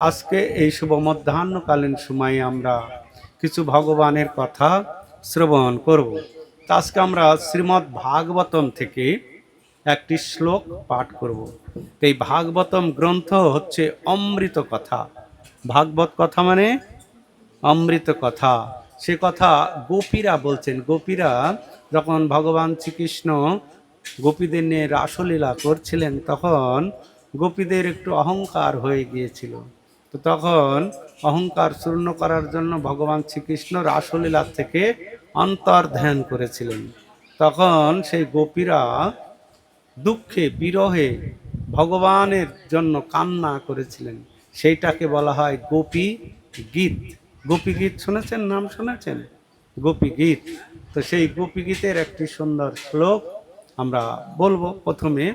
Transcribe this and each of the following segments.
আজকে এই শুভ মধ্যাহ্নকালীন সময়ে আমরা কিছু ভগবানের কথা শ্রবণ করব। তা আজকে আমরা শ্রীমদ্ ভাগবতম থেকে একটি শ্লোক পাঠ করব। এই ভাগবতম গ্রন্থ হচ্ছে অমৃত কথা। ভাগবত কথা মানে অমৃত কথা। সে কথা গোপীরা বলছেন। গোপীরা যখন ভগবান শ্রীকৃষ্ণ গোপীদের নিয়ে রাসলীলা করছিলেন, তখন গোপীদের একটু অহংকার হয়ে গিয়েছিল। তো তখন অহংকার চূর্ণ করার জন্য ভগবান শ্রীকৃষ্ণ রাসলীলা থেকে অন্তর্ধান করেছিলেন। তখন সেই গোপীরা দুঃখে বিরহে ভগবানের জন্য কান্না করেছিলেন। সেইটাকে বলা হয় গোপী গীত। গোপী গীত শুনেছেন? নাম শুনেছেন? গোপী গীত। তো সেই গোপী গীতের একটি সুন্দর শ্লোক আমরা বলবো প্রথমে।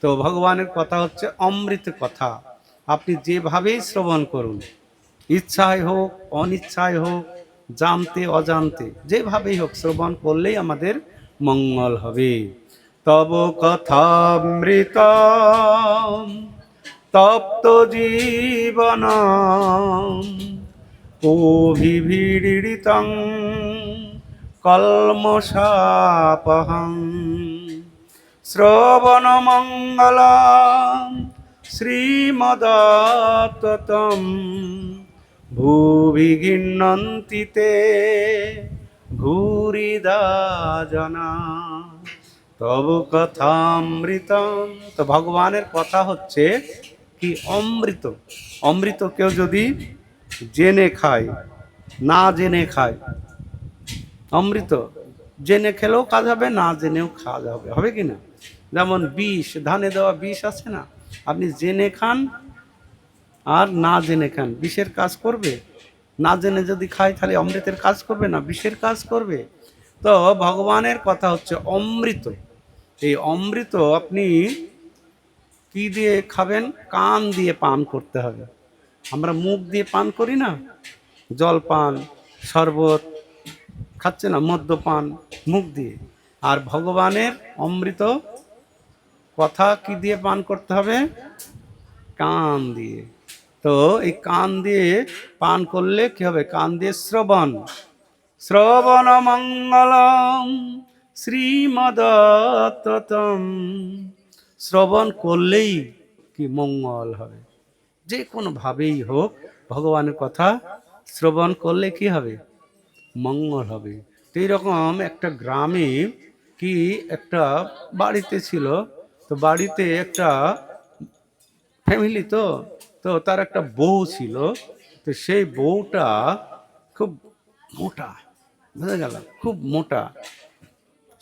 তো ভগবানের কথা হচ্ছে অমৃত কথা। আপনি যেভাবেই শ্রবণ করুন, ইচ্ছায় হোক অনিচ্ছায় হোক, জানতে অজান্তে, যেভাবেই হোক শ্রবণ করলেই আমাদের মঙ্গল হবে। তব কথামৃত তপ্ত জীবন অভিভীড়িতং কল্মষাপহং শ্রবণমঙ্গলম শ্রীমদাততম ভুবি গৃহ্ণন্তি তে ভূরিদা জনা তব কথামৃতম। তো ভগবানের কথা হচ্ছে কি? অমৃত। অমৃত কেউ যদি জেনে খায়, না জেনে খায়, অমৃত জেনে খেলেও কাজ হবে, না জেনেও খাওয়া যাবে, হবে কি না? যেমন বিষ, ধানে দেওয়া বিষ আছে না, আপনি জেনে খান আর না জেনে খান, বিষের কাজ করবে? না জেনে যদি খায় তাহলে অমৃতের কাজ করবে না, বিষের কাজ করবে। তো ভগবানের কথা হচ্ছে অমৃত। এই অমৃত আপনি কি দিয়ে খাবেন? কান দিয়ে পান করতে হবে। আমরা মুখ দিয়ে পান করি না, জল পান, শরবত খাচ্ছে না, মদ্যপান মুখ দিয়ে। আর ভগবানের অমৃত কথা কি দিয়ে পান করতে হবে? কান দিয়ে। তো এই কান দিয়ে পান করলে কি হবে? কান দিয়ে শ্রবণ, শ্রবণ মঙ্গলম শ্রীমদততম। শ্রবণ করলেই কি মঙ্গল হবে, যে কোনো ভাবেই হোক ভগবানের কথা শ্রবণ করলে কি হবে? মঙ্গল হবে। তো এইরকম একটা গ্রামে কি একটা বাড়িতে ছিল। তো বাড়িতে একটা ফ্যামিলি, তো তো তার একটা বউ ছিল। তো সেই বউটা খুব মোটা, বুঝা গেল, খুব মোটা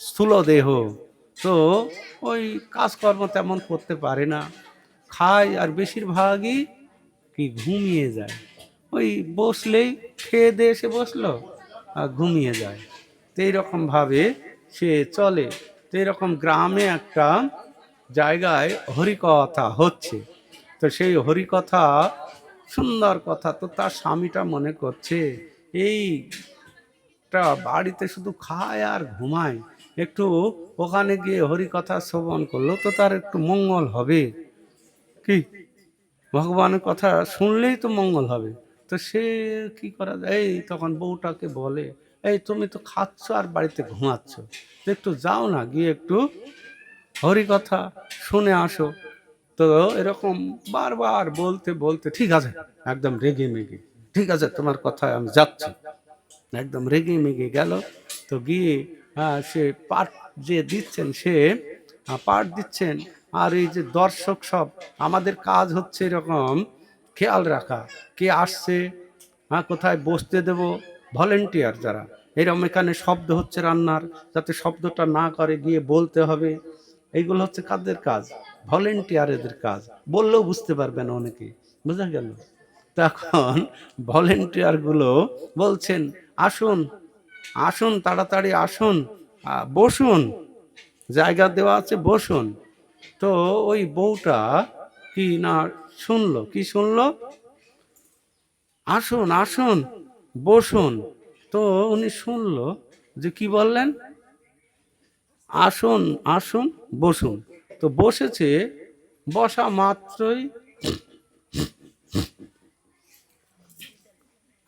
স্থূল দেহ। তো ওই কাজকর্ম তেমন করতে পারে না, খায় আর বেশিরভাগই কি ঘুমিয়ে যায়। ওই বসলেই খেয়ে দিয়ে এসে বসলো আর ঘুমিয়ে যায়। তো এইরকমভাবে সে চলে। তো এইরকম গ্রামে একটা জায়গায় হরিকথা হচ্ছে। তো সেই হরিকথা, সুন্দর কথা, তো তার স্বামীটা মনে করছে এইটা বাড়িতে শুধু খায় আর ঘুমায়, একটু ওখানে গিয়ে হরিকথা শ্রবণ করলো তো তার একটু মঙ্গল হবে। কি, ভগবানের কথা শুনলেই তো মঙ্গল হবে। তো সে কি করা যায়? এই তখন বউটাকে বলে, এই তুমি তো খাচ্ছ আর বাড়িতে ঘুমাচ্ছ, তো একটু যাও না, গিয়ে একটু হরিকথা শুনে আসো। তো এরকম বারবার বলতে বলতে, ঠিক আছে, একদম রেগে মেগে, ঠিক আছে তোমার কথায় আমি যাচ্ছি, একদম রেগে মেগে গেল। তো গিয়ে সে পাঠ যে দিচ্ছেন, সে পাঠ দিচ্ছেন। আর এই যে দর্শক সব, আমাদের কাজ হচ্ছে এরকম খেয়াল রাখা, কে আসছে, কোথায় বসতে দেব, ভলেন্টিয়ার যারা, এরকম এখানে শব্দ হচ্ছে রান্নার, যাতে শব্দটা না করে গিয়ে বলতে হবে। এইগুলো হচ্ছে কাদের কাজ? ভলেন্টিয়ারদের কাজ। বললেও বুঝতে পারবে না অনেকে, বুঝা গেল? তখন ভলেন্টিয়ার গুলো বলছেন, আসুন আসুন, তাড়াতাড়ি আসুন, বসুন, জায়গা দেওয়া আছে, বসুন। তো ওই বউটা কি না শুনলো, কি শুনলো? আসুন আসুন, বসুন। তো উনি শুনলো যে কি বললেন, আসুন আসুন বসুন। তো বসেছে, বসা মাত্রই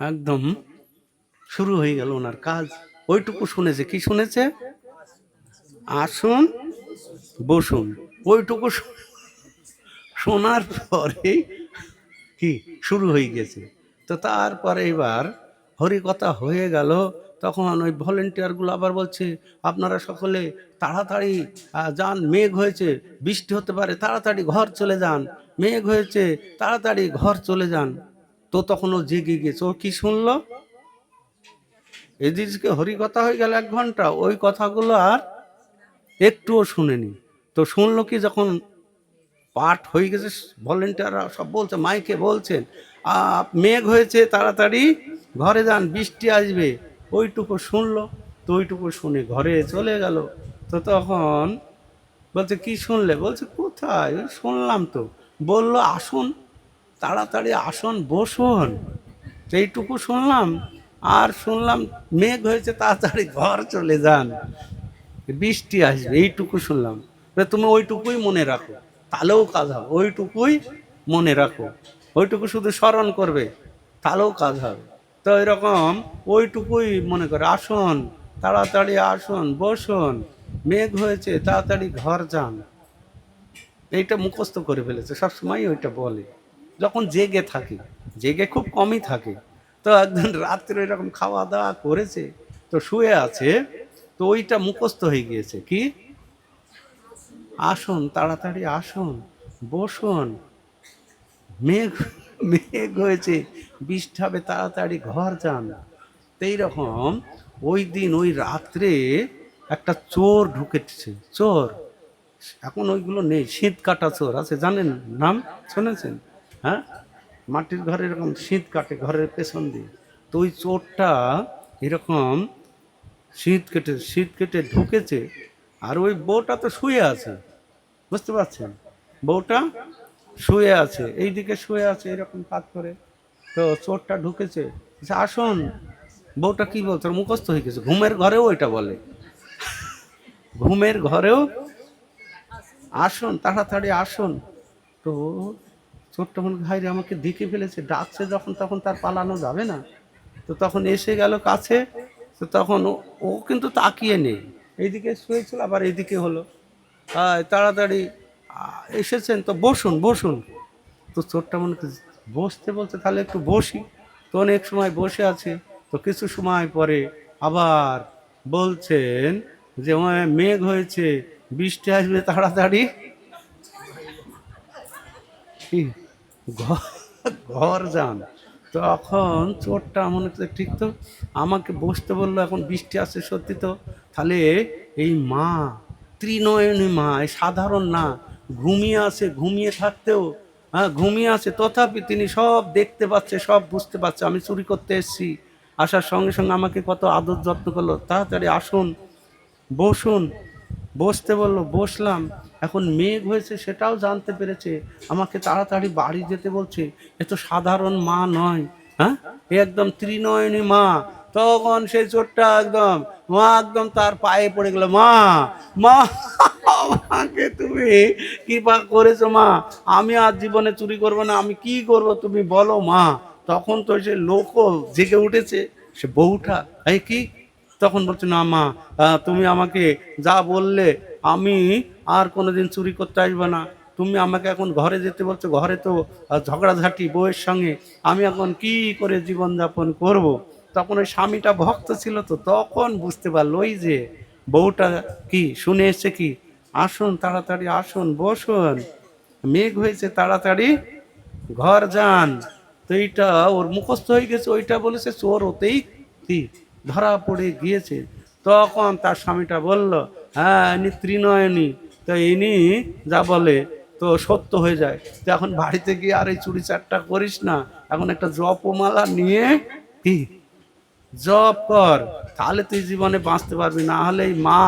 একদম শুরু হয়ে গেল ওনার কাজ। ওইটুকু শুনেছে, কি শুনেছে? আসুন বসুন। ওইটুকু শোনার পরে কি শুরু হয়ে গেছে। তো তারপরে এবার হরিকথা হয়ে গেল। তখন ওই ভলেন্টিয়ারগুলো আবার বলছে, আপনারা সকলে তাড়াতাড়ি যান, মেঘ হয়েছে, বৃষ্টি হতে পারে, তাড়াতাড়ি ঘর চলে যান, মেঘ হয়েছে, তাড়াতাড়ি ঘর চলে যান। তো তখন ও জেগে গেছে। ও কি শুনলো? এদিকে হরিকথা হয়ে গেল 1 ঘন্টা, ওই কথাগুলো আর একটুও শুনেনি। তো শুনলো কি, যখন পাঠ হয়ে গেছে, ভলেন্টিয়াররা সব বলছে, মাইকে বলছেন, মেঘ হয়েছে, তাড়াতাড়ি ঘরে যান, বৃষ্টি আসবে। ওইটুকু শুনলো। তো ওইটুকু শুনে ঘরে চলে গেল। তো তখন বলছে, কি শুনলে? বলছে, কোথায়, ওই শুনলাম তো, বললো আসুন, তাড়াতাড়ি আসুন বসুন। তো এইটুকু শুনলাম। আর শুনলাম মেঘ হয়েছে, তাড়াতাড়ি ঘর চলে যান, বৃষ্টি আসবে, এইটুকু শুনলাম। তুমি ওইটুকুই মনে রাখো, তাহলেও কাজ হবে। ওইটুকুই মনে রাখো, ওইটুকু শুধু স্মরণ করবে, তাহলেও কাজ হবে। তো এরকম ওইটুকুই মনে করে, আসুন, তাড়াতাড়ি আসুন বসুন, মেঘ হয়েছে, তাড়াতাড়ি ঘর যান। এইটা মুখস্থ করে ফেলেছে, সবসময় ওইটা বলে যখন জেগে থাকে। জেগে খুব কমই থাকে। তো একদিন রাত্রে এরকম খাওয়া দাওয়া করেছে, তো শুয়ে আছে। তো ওইটা মুখস্থ হয়ে গিয়েছে, কি আসুন, তাড়াতাড়ি আসুন বসুন, মেঘ মেঘ হয়েছে, বৃষ্টি হবে, তাড়াতাড়ি ঘর যান। তো এইরকম ওই দিন ওই রাত্রে একটা চোর ঢুকেছে। চোর, এখন ওইগুলো নেই, শীত কাটা চোর আছে, জানেন? নাম শুনেছেন? হ্যাঁ, মাটির ঘরে এরকম শীত কাটে ঘরের পেছন দিয়ে। তো ওই চোরটা এরকম শীত কেটে ঢুকেছে। আর ওই বউটা তো শুয়ে আছে, বুঝতে পারছেন? বউটা শুয়ে আছে, এইদিকে শুয়ে আছে এরকম কাজ করে। তো চোরটা ঢুকেছে, বলছে, আসুন। বউটা কি বলছে, ওর মুখস্থ হয়ে গেছে, ঘুমের ঘরেও ওইটা বলে, ঘুমের ঘরেও আসুন, তাড়াতাড়ি আসুন। তো চোরটা মনে হয়, হায়রে, আমাকে দেখে ফেলেছে, ডাকছে যখন, তখন তার পালানো যাবে না। তো তখন এসে গেল কাছে। তো তখন ও কিন্তু তাকিয়ে নেই, এইদিকে শুয়েছিল, আবার এইদিকে হলো, তাড়াতাড়ি এসেছেন তো বসুন বসুন। তো চোরটা মনে করছে, বসতে বলছে, তাহলে একটু বসি। তো অনেক সময় বসে আছে। তো কিছু সময় পরে আবার বলছেন যে, মেঘ হয়েছে, বৃষ্টি আসবে, তাড়াতাড়ি কি ঘর যান। তখন চোরটা মনে করছে, ঠিক তো, আমাকে বসতে বললো, এখন বৃষ্টি আসছে সত্যি তো, তাহলে এই মা, ত্রিনয়নী মা, এই সাধারণ না, ঘুমিয়ে আছে, ঘুমিয়ে থাকতেও, হ্যাঁ ঘুমিয়ে আছে, তথাপি তিনি সব দেখতে পাচ্ছে, সব বুঝতে পারছে, আমি চুরি করতে এসেছি। আসার সঙ্গে সঙ্গে আমাকে কত আদর যত্ন করলো, তাড়াতাড়ি আসুন বসুন। বসতে বললো, বসলাম। এখন মেঘ হয়েছে সেটাও জানতে পেরেছে, আমাকে তাড়াতাড়ি বাড়ি যেতে বলছে। এ তো সাধারণ মা নয়, হ্যাঁ, এ একদম ত্রিনয়নী মা। তখন সেই চোরটা একদম, মা একদম তার পায়ে পড়ে গেল, মা, মা, আমাকে তুমি কৃপা করেছো মা, আমি আর জীবনে চুরি করবো না, আমি কি করব তুমি বলো মা। তখন তো সে লোকও জেগে উঠেছে, সে বউটা, এই কি, তখন বলছে, না মা, তুমি আমাকে যা বললে, আমি আর কোনোদিন চুরি করতে আসবো না। তুমি আমাকে এখন ঘরে যেতে বলছো, ঘরে তো ঝগড়াঝাটি বউয়ের সঙ্গে, আমি এখন কি করে জীবনযাপন করব। তখন ওই স্বামীটা ভক্ত ছিল, তো তখন বুঝতে পারলো ওই যে বউটা কি শুনে এসছে, কি আসুন, তাড়াতাড়ি আসুন বসুন, মেঘ হয়েছে, তাড়াতাড়ি ঘর যান। তো এইটা ওর মুখস্থ হয়ে গেছে, ওইটা বলেছে চোর, ওতেই কি ধরা পড়ে গিয়েছে। তখন তার স্বামীটা বলল, হ্যাঁ ইনি ত্রিনয়নী, তো ইনি যা বলে তো সত্য হয়ে যায়। তো এখন বাড়িতে গিয়ে আর এই চুরি চারটা করিস না, এখন একটা জপমালা নিয়ে কি জপ কর, তাহলে তুই জীবনে বাঁচতে পারবি, না হলে এই মা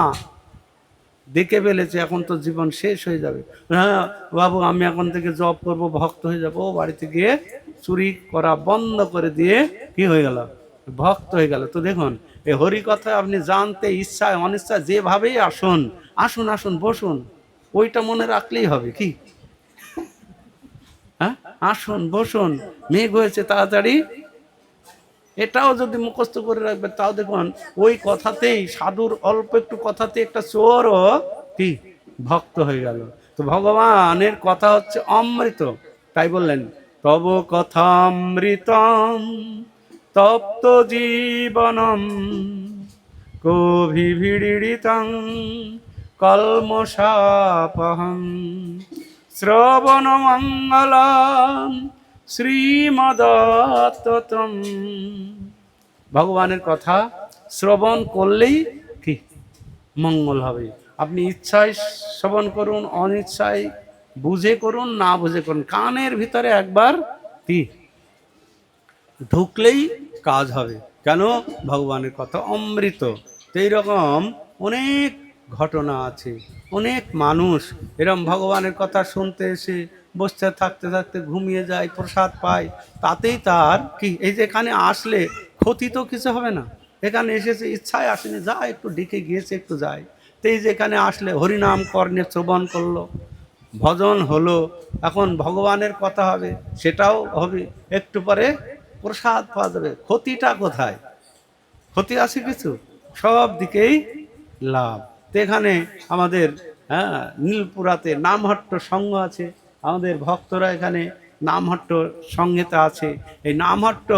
দেখে ফেলেছে, এখন তো জীবন শেষ হয়ে যাবে। হ্যাঁ বাবু, আমি এখন থেকে জব করব, ভক্ত হয়ে যাবো। বাড়িতে গিয়ে চুরি করা বন্ধ করে দিয়ে কি হয়ে গেল, ভক্ত হয়ে গেল। তো দেখুন, এই হরি কথা আপনি জানতে ইচ্ছায় অনিচ্ছায় যেভাবেই আসুন, আসুন আসুন বসুন, ওইটা মনে রাখলেই হবে, কি হ্যাঁ, আসুন বসুন, মেঘ হয়েছে, তাড়াতাড়ি এটাও যদি মুখস্থ করে রাখবে, তাও দেখুন ওই কথাতেই, সাধুর অল্প একটু কথাতে একটা চোরও কি ভক্ত হয়ে গেল। তো ভগবানের কথা হচ্ছে অমৃত, তাই বললেন তব কথামৃতম তপ্ত জীবনম কোভিভিড়িতং কলমশাপহম শ্রবণমঙ্গলম শ্রীমদত্তম। ভগবানের কথা শ্রবণ করলেই কি মঙ্গল হবে। আপনি ইচ্ছায় শ্রবণ করুন, অনিচ্ছায় বুঝে করুন, না বুঝে করুন, কানের ভিতরে একবার কি ঢুকলেই কাজ হবে। কেন? ভগবানের কথা অমৃত। তো এইরকম অনেক ঘটনা আছে, অনেক মানুষ এরম ভগবানের কথা শুনতে এসে বসতে থাকতে থাকতে ঘুমিয়ে যায়, প্রসাদ পায়, তাতেই তার কি এই যে এখানে আসলে ক্ষতি তো কিছু হবে না। এখানে এসেছে ইচ্ছায় আসেনি, যা একটু ডেকে গিয়েছে একটু যায়, তো এই যে এখানে আসলে হরিনাম কর্ণে শ্রবণ করলো, ভজন হলো, এখন ভগবানের কথা হবে, সেটাও হবে, একটু পরে প্রসাদ পাওয়া যাবে। ক্ষতিটা কোথায়? ক্ষতি আছে কিছু? সব দিকেই লাভ। তো এখানে আমাদের নীলপুরাতে নামহট্ট সংঘ আছে, আমাদের ভক্তরা এখানে নামহট্ট সংহিতা আছে। এই নামহট্ট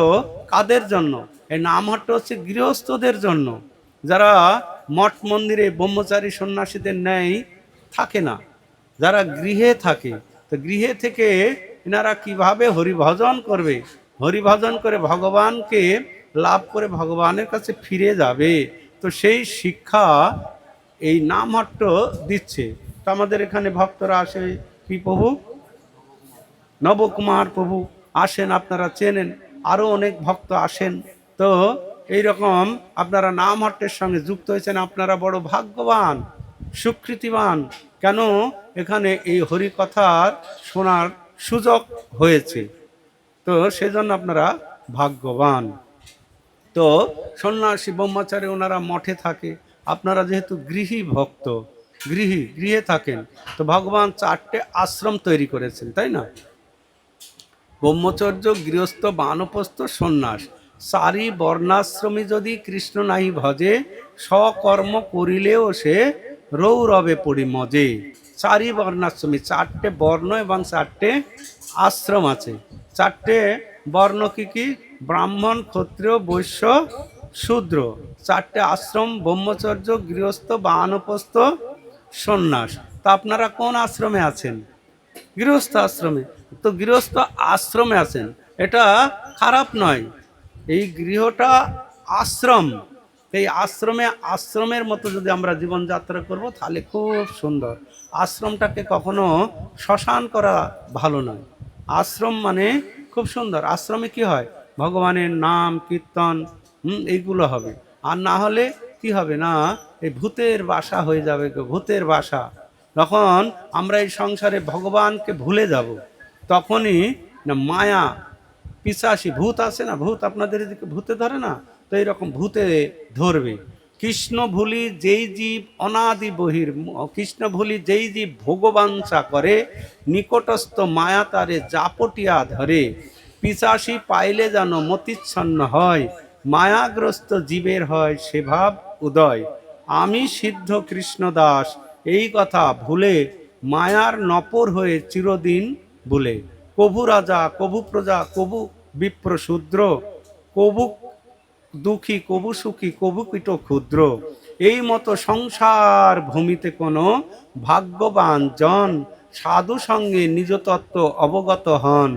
কাদের জন্য? এই নামহট্ট হচ্ছে গৃহস্থদের জন্য, যারা মঠ মন্দিরে ব্রহ্মচারী সন্ন্যাসীদের ন্যায় থাকে না, যারা গৃহে থাকে। তো গৃহে থেকে এনারা কিভাবে হরিভজন করবে, হরিভজন করে ভগবানকে লাভ করে ভগবানের কাছে ফিরে যাবে, তো সেই শিক্ষা এই নামহট্ট দিচ্ছে। তো আমাদের এখানে ভক্তরা আসে, কি প্রভু নবকুমার প্রভু আসেন, আপনারা চেনেন, আরও অনেক ভক্ত আসেন। তো এই রকম আপনারা নামহট্টের সঙ্গে যুক্ত হয়েছেন, আপনারা বড় ভাগ্যবান, সুকৃতিবান। কেন? এখানে এই হরিকথার শোনার সুযোগ হয়েছে, তো সেজন্য আপনারা ভাগ্যবান। তো সন্ন্যাসী ব্রহ্মচারী ওনারা মঠে থাকে, আপনারা যেহেতু গৃহী ভক্ত, গৃহে থাকেন, তো ভগবান 4টে আশ্রম তৈরি করেছেন, তাই না? ব্রহ্মচর্য, গৃহস্থ, বানপ্রস্থ, সন্ন্যাস। 4ই বর্ণাশ্রমী যদি কৃষ্ণ নাহি ভজে, সকর্ম করিলেও সে রৌরবে পড়ি মজে। 4ই বর্ণাশ্রমী, 4টে বর্ণ এবং 4টে আশ্রম আছে। 4টে বর্ণ কি কি? ব্রাহ্মণ, ক্ষত্রিয়, বৈশ্য, শূদ্র। 4টে আশ্রম ব্রহ্মচর্য, গৃহস্থ, বানপ্রস্থ, সন্ন্যাস। তা আপনারা কোন আশ্রমে আছেন? গৃহস্থ আশ্রমে। তো গৃহস্থ আশ্রমে আছেন, এটা খারাপ নয়, এই গৃহটা আশ্রম। এই আশ্রমের মতো যদি আমরা জীবনযাত্রা করব তাহলে খুব সুন্দর। আশ্রমটাকে কখনো শ্মশান করা ভালো নয়। আশ্রম মানে খুব সুন্দর। আশ্রমে কি হয়? ভগবানের নাম কীর্তন এইগুলো হবে। আর না হলে কি হবে না, এই ভূতের বাসা হয়ে যাবে, ভূতের বাসা। তখন আমরা এই সংসারে ভগবানকে ভুলে যাব, তখনই না মায়া পিশাচি ভূত আছে না, ভূত আপনাদের এদিকে ভূতে ধরে না, তো এইরকম ভূতে ধরবে। কৃষ্ণ ভুলি যেই জীব অনাদি বহির, কৃষ্ণ ভুলি যেই জীব ভগবাঞ্ছা করে, নিকটস্থ মায়া তারে জাপটিয়া ধরে। পিশাচি পাইলে যেন মতিচ্ছন্ন হয়, মায়াগ্রস্ত জীবের হয় সে ভাব উদয়। আমি সিদ্ধ কৃষ্ণদাস এই কথা ভুলে, মায়ার নপর হয়ে চিরদিন বলে। কভু রাজা, কভু প্রজা, কভু বিপ্র শূদ্র, কভু দুঃখী, কভু সুখী, কভু কীট ক্ষুদ্র। এই মতো সংসার ভূমিতে কোনো ভাগ্যবান জন সাধু সঙ্গে নিজ তত্ত্ব অবগত হন।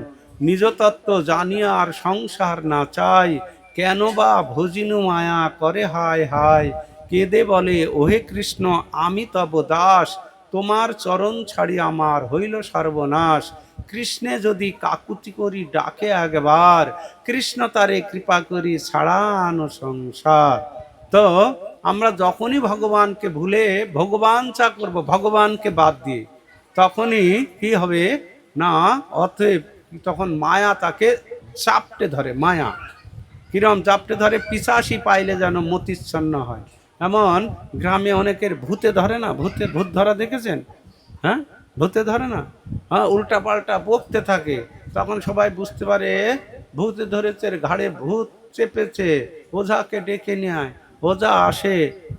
নিজ তত্ত্ব জানিয়া আর সংসার না চাই, কেন বা ভজিনু মায়া করে হায় হায়। কেঁদে বলে ওহে কৃষ্ণ আমি তব দাস, তোমার চরণ ছাড়ি আমার হইল সর্বনাশ। কৃষ্ণে যদি কাকুতি করি ডাকে একবার, কৃষ্ণ তারে কৃপা করি ছাড়ানো সংসার। তো আমরা যখনই ভগবানকে ভুলে ভগবান চা করবো, ভগবানকে বাদ দিয়ে, তখনই কি হবে না, অতএব তখন মায়া তাকে চাপটে ধরে। মায়া কিরম চাপটে ধরে? পিশাচি পাইলে যেন মতিচ্ছন্ন হয়। এমন গ্রামে অনেকের ভূতে ধরে না, ভূত ধরা দেখেছেন? হ্যাঁ, ভূতে ধরে না, হ্যাঁ, উল্টা পাল্টা বকতে থাকে, তখন সবাই বুঝতে পারে ভূতে ধরেছে, ঘাড়ে ভূত চেপেছে, ওঝাকে ডেকে নিয়ে আয়। ওঝা আসে,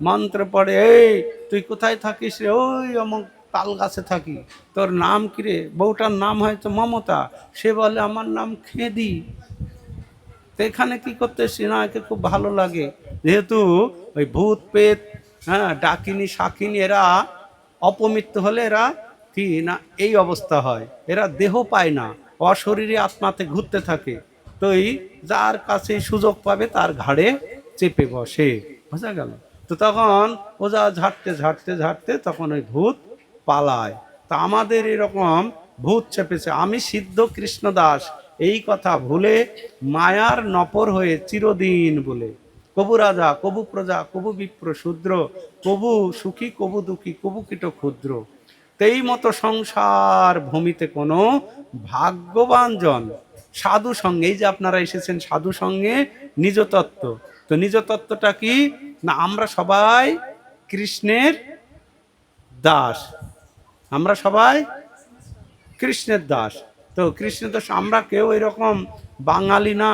মন্ত্র পড়ে, এই তুই কোথায় থাকিস রে? ওই অমুক তাল গাছে থাকি। তোর নাম কি রে? বউটার নাম হয়তো মমতা, সে বলে আমার নাম খেদি। তো এখানে কি করতে এসছি না, একে খুব ভালো লাগে, যেহেতু ওই ভূত পেত, হ্যাঁ, ডাকিনী শাকিনী এরা অপমৃত্যু হলে এরা কি না এই অবস্থা হয়, এরা দেহ পায় না, অশরীরী আত্মাতে ঘুরতে থাকে। তো এই যার কাছে সুযোগ পাবে তার ঘাড়ে চেপে বসে, বোঝা গেল? তো তখন ওজা ঝাড়তে ঝাড়তে ঝাড়তে তখন ওই ভূত পালায়। তা আমাদের এরকম ভূত চেপেছে, আমি সিদ্ধ কৃষ্ণদাস এই কথা ভুলে মায়ার নপর হয়ে চিরদিন বলে, কবু রাজা কবু প্রজা কবু বিপ্র শূদ্র, কবু সুখী কবু দুঃখী কবু কীট ক্ষুদ্র। তেই মতো সংসার ভূমিতে কোনো ভাগ্যবান জন সাধু সঙ্গে, এই যে আপনারা এসেছেন সাধু সঙ্গে নিজ তত্ত্ব। তো নিজ তত্ত্বটা কি না, আমরা সবাই কৃষ্ণের দাস, আমরা সবাই কৃষ্ণের দাস। তো কৃষ্ণের দাস, আমরা কেউ এরকম বাঙালি না,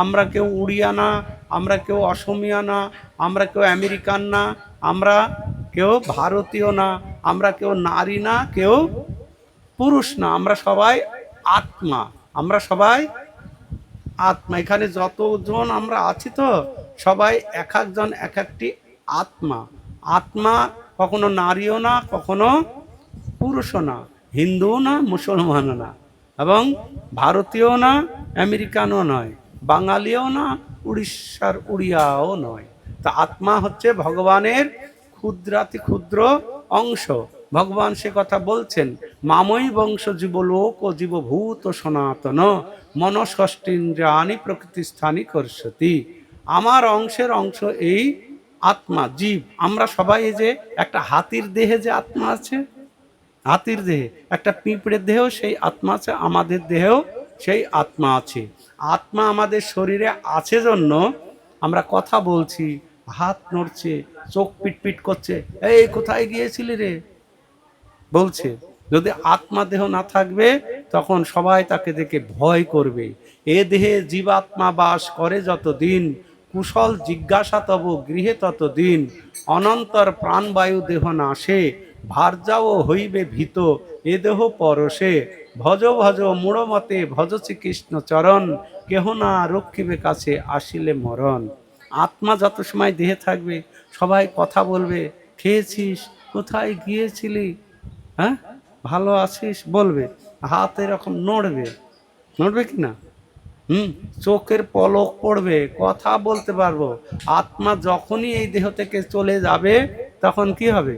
আমরা কেউ উড়িয়া না, আমরা কেউ অসমিয়া না, আমরা কেউ আমেরিকান না, আমরা কেউ ভারতীয় না, আমরা কেউ নারী না, কেউ পুরুষ না, আমরা সবাই আত্মা, আমরা সবাই আত্মা। এখানে যতজন আমরা আছি তো সবাই এক একজন এক একটি আত্মা। আত্মা কখনো নারীও না, কখনো পুরুষও না, হিন্দুও না, মুসলমানও না, এবং ভারতীয় না, আমেরিকানও নয়, বাঙালিও না, উড়িষ্যার উড়িয়াও নয়। তা আত্মা হচ্ছে ভগবানের ক্ষুদ্রাতি ক্ষুদ্র অংশ। ভগবান সে কথা বলছেন, মামই বংশ জীবলোক ও জীবভূত সনাতন মনষষ্ঠীন্দ্রিয়ানি প্রকৃতি স্থানী করসতি। আমার অংশের অংশ এই আত্মা, জীব। আমরা সবাই এই যে একটা হাতির দেহে যে আত্মা আছে, হাতির দেহে, একটা পিঁপড়ের দেহেও সেই আত্মা আছে, আমাদের দেহেও সেই আত্মা আছে। আত্মা আমাদের শরীরে আছে জন্য আমরা কথা বলছি, হাত নড়ছে, চোখ পিটপিট করছে, এই কোথায় গিয়েছিলি রে বলছে। যদি আত্মা দেহ না থাকবে তখন সবাই তাকে দেখে ভয় করবে। এ দেহে জীবাত্মা বাস করে যতদিন, কুশল জিজ্ঞাসা তব গৃহে ততদিন, অনন্তর প্রাণবায়ু দেহ নাশে, ভার্যাও হইবে ভীত এ দেহ পরশে, ভজ ভজ মূঢ়মতে ভজ শ্রীকৃষ্ণ চরণ, কেহ না রক্ষিবে কাছে আসিলে মরণ। আত্মা যত সময় দেহে থাকবে সবাই কথা বলবে, খেয়েছিস, কোথায় গিয়েছিলি, হ্যাঁ, ভালো আছিস বলবে, হাত এরকম নড়বে, নড়বে কি না, চোখের পলক পড়বে, কথা বলতে পারবো। আত্মা যখনই এই দেহ থেকে চলে যাবে তখন কি হবে,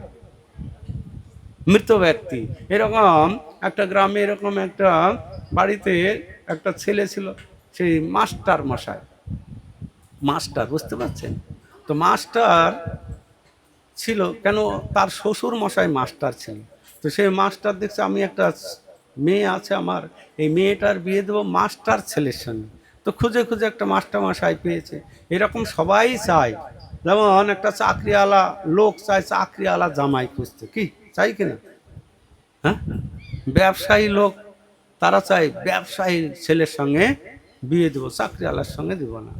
মৃত ব্যক্তি। এরকম একটা গ্রামে এরকম একটা বাড়িতে একটা ছেলে ছিল, সেই মাস্টার মশাই, মাস্টার, বুঝতে পারছেন তো, মাস্টার ছিল কেন, তার শ্বশুর মশাই মাস্টার ছিল। তো সেই মাস্টার দেখছে আমি একটা মেয়ে আছে আমার, এই মেয়েটার বিয়ে দেবো মাস্টার ছেলের সঙ্গে। তো খুঁজে খুঁজে একটা মাস্টার মশাই পেয়েছে। এরকম সবাই চায়, যেমন একটা চাকরিওয়ালা লোক চায় চাকরিওয়ালা জামাই খুঁজতে, কি চাই কিনা, হ্যাঁ, ব্যবসায়ী লোক তারা চায় ব্যবসায়ী ছেলের সঙ্গে বিয়ে দেবো, চাকরিওয়ালার সঙ্গে দেব না।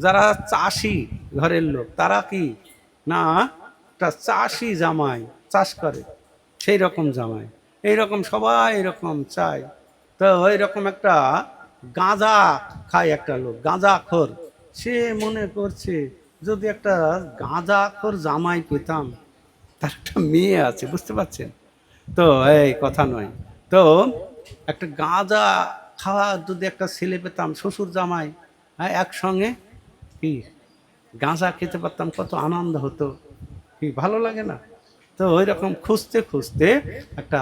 যারা চাষি ঘরের লোক তারা কি না, একটা চাষি জামাই, চাষ করে সেই রকম জামাই, এইরকম সবাই এরকম চায়। তো এইরকম একটা গাঁজা খায় একটা লোক, গাঁজাখোর, সে মনে করছে যদি একটা গাঁজাখোর জামাই পেতাম, তার একটা মেয়ে আছে, বুঝতে পারছেন তো, এই কথা নয় তো, একটা গাঁজা খাওয়া যদি একটা ছেলে পেতাম, শ্বশুর জামাই, হ্যাঁ, একসঙ্গে কি গাঁজা খেতে পারতাম, কত আনন্দ হতো, কি ভালো লাগে না? তো ওই রকম খুঁজতে খুঁজতে একটা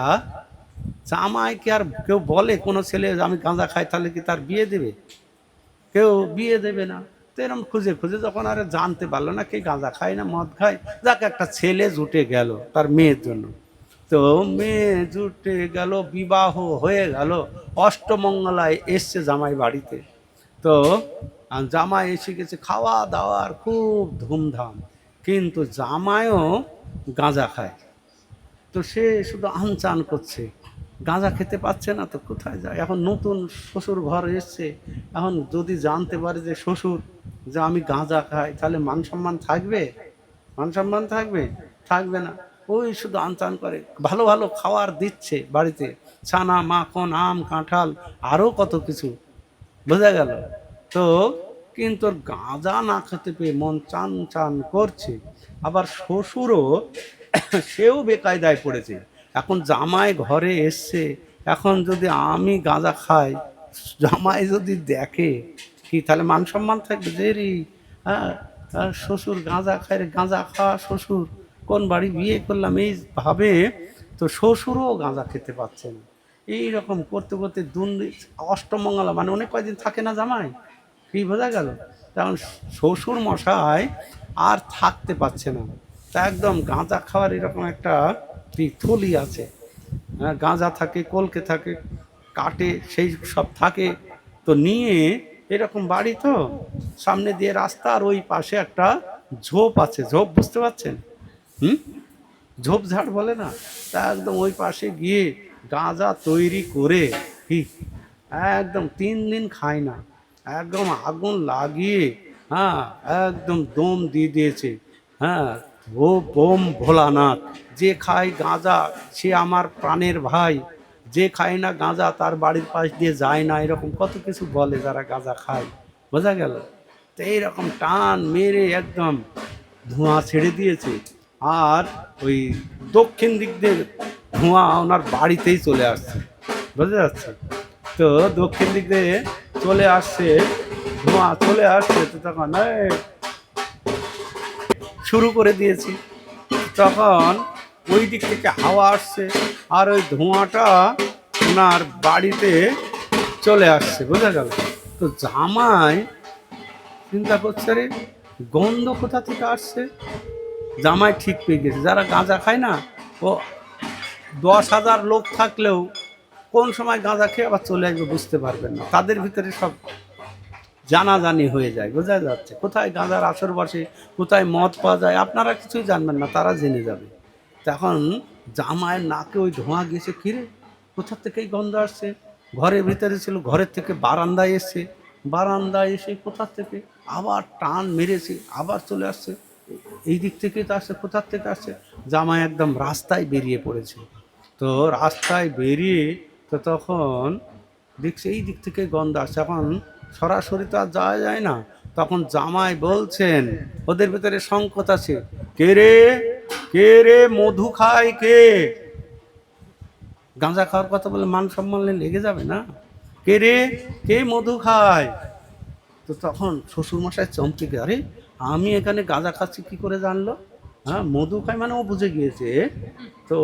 জামাইকে, আর কেউ বলে কোনো ছেলে আমি গাঁজা খাই তাহলে কি তার বিয়ে দেবে, কেউ বিয়ে দেবে না। তো এরকম খুঁজে খুঁজে যখন আর জানতে পারলো না কে গাঁজা খায় না মদ খায়, যাকে একটা ছেলে জুটে গেল তার মেয়ের জন্য। তো মেয়ে জুটে গেল, বিবাহ হয়ে গেল, অষ্টমঙ্গলায় এসছে জামাই বাড়িতে। তো জামাই এসে গেছে, খাওয়া দাওয়ার খুব ধুমধাম, কিন্তু জামাইও গাঁজা খায়। তো সে শুধু আনচান করছে, গাঁজা খেতে পাচ্ছে না, তো কোথায় যায়? এখন নতুন শ্বশুর ঘর এসছে, এখন যদি জানতে পারে যে শ্বশুর যে আমি গাঁজা খাই, তাহলে মান সম্মান থাকবে? মান সম্মান থাকবে? থাকবে না। ওই শুধু আনচান করে, ভালো ভালো খাওয়ার দিচ্ছে বাড়িতে, ছানা মাখন আম কাঁঠাল আরও কত কিছু, বোঝা গেল? তো কিন্তু ওর গাঁজা না খেতে পেয়ে মন চান চান করছে। আবার শ্বশুরও সেও বেকায়দায় পড়েছে। এখন জামাই ঘরে এসছে, এখন যদি আমি গাঁজা খাই, জামাই যদি দেখে কি, তাহলে মান সম্মান থাকবে? যে রে, হ্যাঁ, শ্বশুর গাঁজা খায় রে, গাঁজা খাওয়া শ্বশুর, কোন বাড়ি বিয়ে করলাম এই ভাবে। তো শ্বশুরও গাঁজা খেতে পাচ্ছে না। এইরকম করতে করতে অষ্টমঙ্গলা, মানে অনেক কয়দিন থাকে না জামাই, কি বোঝা গেল? তখন শ্বশুর মশাই আর থাকতে পারছে না, তা একদম গাঁজা খাওয়ার এরকম একটা থলি আছে, হ্যাঁ, গাঁজা থাকে, কলকে থাকে, কাটে, সেই সব থাকে। তো নিয়ে এরকম বাড়ি, তো সামনে দিয়ে রাস্তা, আর ওই পাশে একটা ঝোপ আছে, ঝোপ বুঝতে পারছেন? হুম, ঝোপঝাড় বলে না, তা একদম ওই পাশে গিয়ে গাঁজা তৈরি করে, কি, একদম 3 দিন খায় না, একদম আগুন লাগিয়ে, হ্যাঁ, একদম দম দিয়ে দিয়েছে। হ্যাঁ, ও বোম ভোলানাথ, যে খায় গাঁজা সে আমার প্রাণের ভাই, যে খায় না গাঁজা তার বাড়ির পাশ দিয়ে যায় না, এরকম কত কিছু বলে যারা গাঁজা খায়, বোঝা গেল? তো এইরকম টান মেরে একদম ধোঁয়া ছেড়ে দিয়েছে। আর ওই দক্ষিণ দিক দিয়ে ধোঁয়া ওনার বাড়িতেই চলে আসছে, বোঝা যাচ্ছে? তো দক্ষিণ দিক দিয়ে চলে আসছে, ধোঁয়া চলে আসছে, তো তখন শুরু করে দিয়েছি। তখন ওই দিক থেকে হাওয়া আসছে, আর ওই ধোঁয়াটা ওনার বাড়িতে চলে আসছে, বোঝা গেল? তো জামাই চিন্তা করছে, রে গন্ধ কোথা থেকে আসছে। জামাই ঠিক পেয়ে গেছে, যারা গাঁজা খায় না, ও 10,000 লোক থাকলেও কোন সময় গাঁজা খেয়ে আবার চলে আসবে বুঝতে পারবেন না, তাদের ভিতরে সব জানাজানি হয়ে যায়, বোঝা যাচ্ছে? কোথায় গাঁজার আসর বসে, কোথায় মদ পাওয়া যায়, আপনারা কিছুই জানবেন না, তারা জেনে যাবে। তখন জামাইয়ের নাকে ওই ধোঁয়া গেছে, কিরে কোথার থেকে এই গন্ধ আসছে? ঘরের ভিতরে ছিল, ঘরের থেকে বারান্দায় এসছে, বারান্দায় এসে কোথার থেকে আবার টান মেরেছে, আবার চলে আসছে, এই দিক থেকে তো আসছে, কোথার থেকে আসছে? জামাই একদম রাস্তায় বেরিয়ে পড়েছে। তো রাস্তায় বেরিয়ে, তো তখন দেখছে এই দিক থেকে গন্ধ আসছে, এখন সরাসরি তো আর যাওয়া যায় না। তখন জামাই বলছেন, ওদের ভিতরে সংকট আছে, কে রে, কে রে মধু খায় কে? গাঁজা খাওয়ার কথা বলে মান সম্মান লেগে যাবে না? কে রে, কে মধু খায়? তো তখন শ্বশুরমশাই চমকে গিয়ে, আরে আমি এখানে গাঁজা খাচ্ছি কি করে জানলো? হ্যাঁ, মধু খায় মানে ও বুঝে গিয়েছে। তো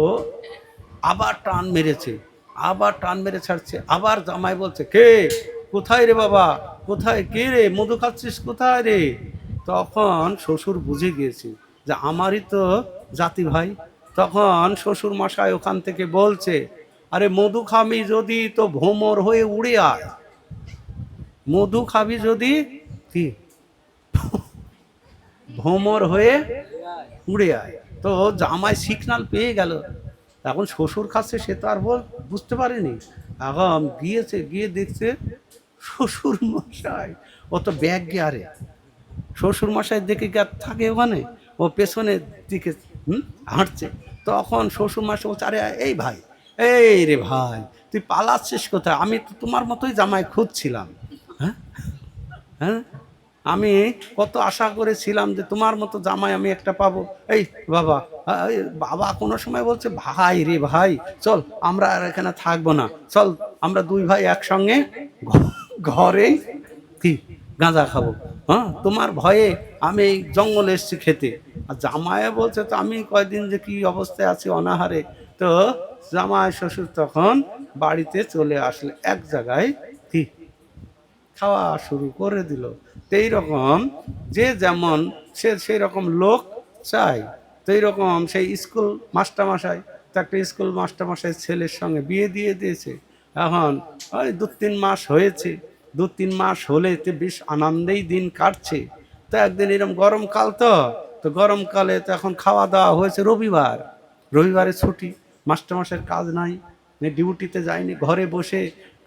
আবার টান মেরেছে, আবার টান মেরে ছাড়ছে, আবার জামাই বলছে, কে, কোথায় রে বাবা, কোথায়, কে রে মধু খাচ্ছিস কোথায় রে? তখন শ্বশুর বুঝে গিয়েছে যে আমারই তো জাতি ভাই। তখন শ্বশুর মশাই ওখান থেকে বলছে, আরে মধু খাবি যদি তো ভ্রমর হয়ে উড়ে আয়, মধু খাবি যদি, কি, ভ্রমর হয়ে উড়ে আয়। তো জামাই সিগনাল পেয়ে গেল, এখন শ্বশুর খাচ্ছে, সে তো আর বুঝতে পারেনি। এখন গিয়েছে, গিয়ে দেখছে শ্বশুর মশাই, ও তো ব্যাগ গিয়ারে, শ্বশুর মশাই দেখে গিয়ে থাকে ওখানে, ও পেছনের দিকে হাঁটছে। তখন শ্বশুর মশাই বলছে, আরে এই ভাই, এই রে ভাই, তুই পালাচ্ছিস কোথায়? আমি তো তোমার মতোই জামাই খুঁজছিলাম। হ্যাঁ, হ্যাঁ, আমি কত আশা করেছিলাম যে তোমার মতো জামাই আমি একটা পাবো। এই বাবা, এই বাবা কোনো সময় বলছে, ভাই রে ভাই, চল আমরা আর এখানে থাকবো না, চল আমরা দুই ভাই একসঙ্গে ঘরেই, কি, গাঁজা খাবো। হ্যাঁ, তোমার ভয়ে আমি এই জঙ্গলে এসছি খেতে। আর জামাইও বলছে, তো আমি কয়দিন যে কি অবস্থায় আছি অনাহারে। তো জামাই শ্বশুর তখন বাড়িতে চলে আসলে, এক জায়গায় কি খাওয়া শুরু করে দিল। তো এইরকম যে যেমন সে সেই রকম লোক চাই। তো এইরকম সেই স্কুল মাস্টারমশাই, তো একটা স্কুল মাস্টারমশাই ছেলের সঙ্গে বিয়ে দিয়ে দিয়েছে। এখন ওই 2-3 মাস হয়েছে, 2-3 মাস হলে তো বেশ আনন্দেই দিন কাটছে। তো একদিন এরকম গরমকাল, তো তো গরমকালে তো এখন খাওয়া দাওয়া হয়েছে রবিবার, রবিবারে ছুটি, মাস্টারমশাইয়ের কাজ নাই। ডিউটিতে যায়নি, ঘরে বসে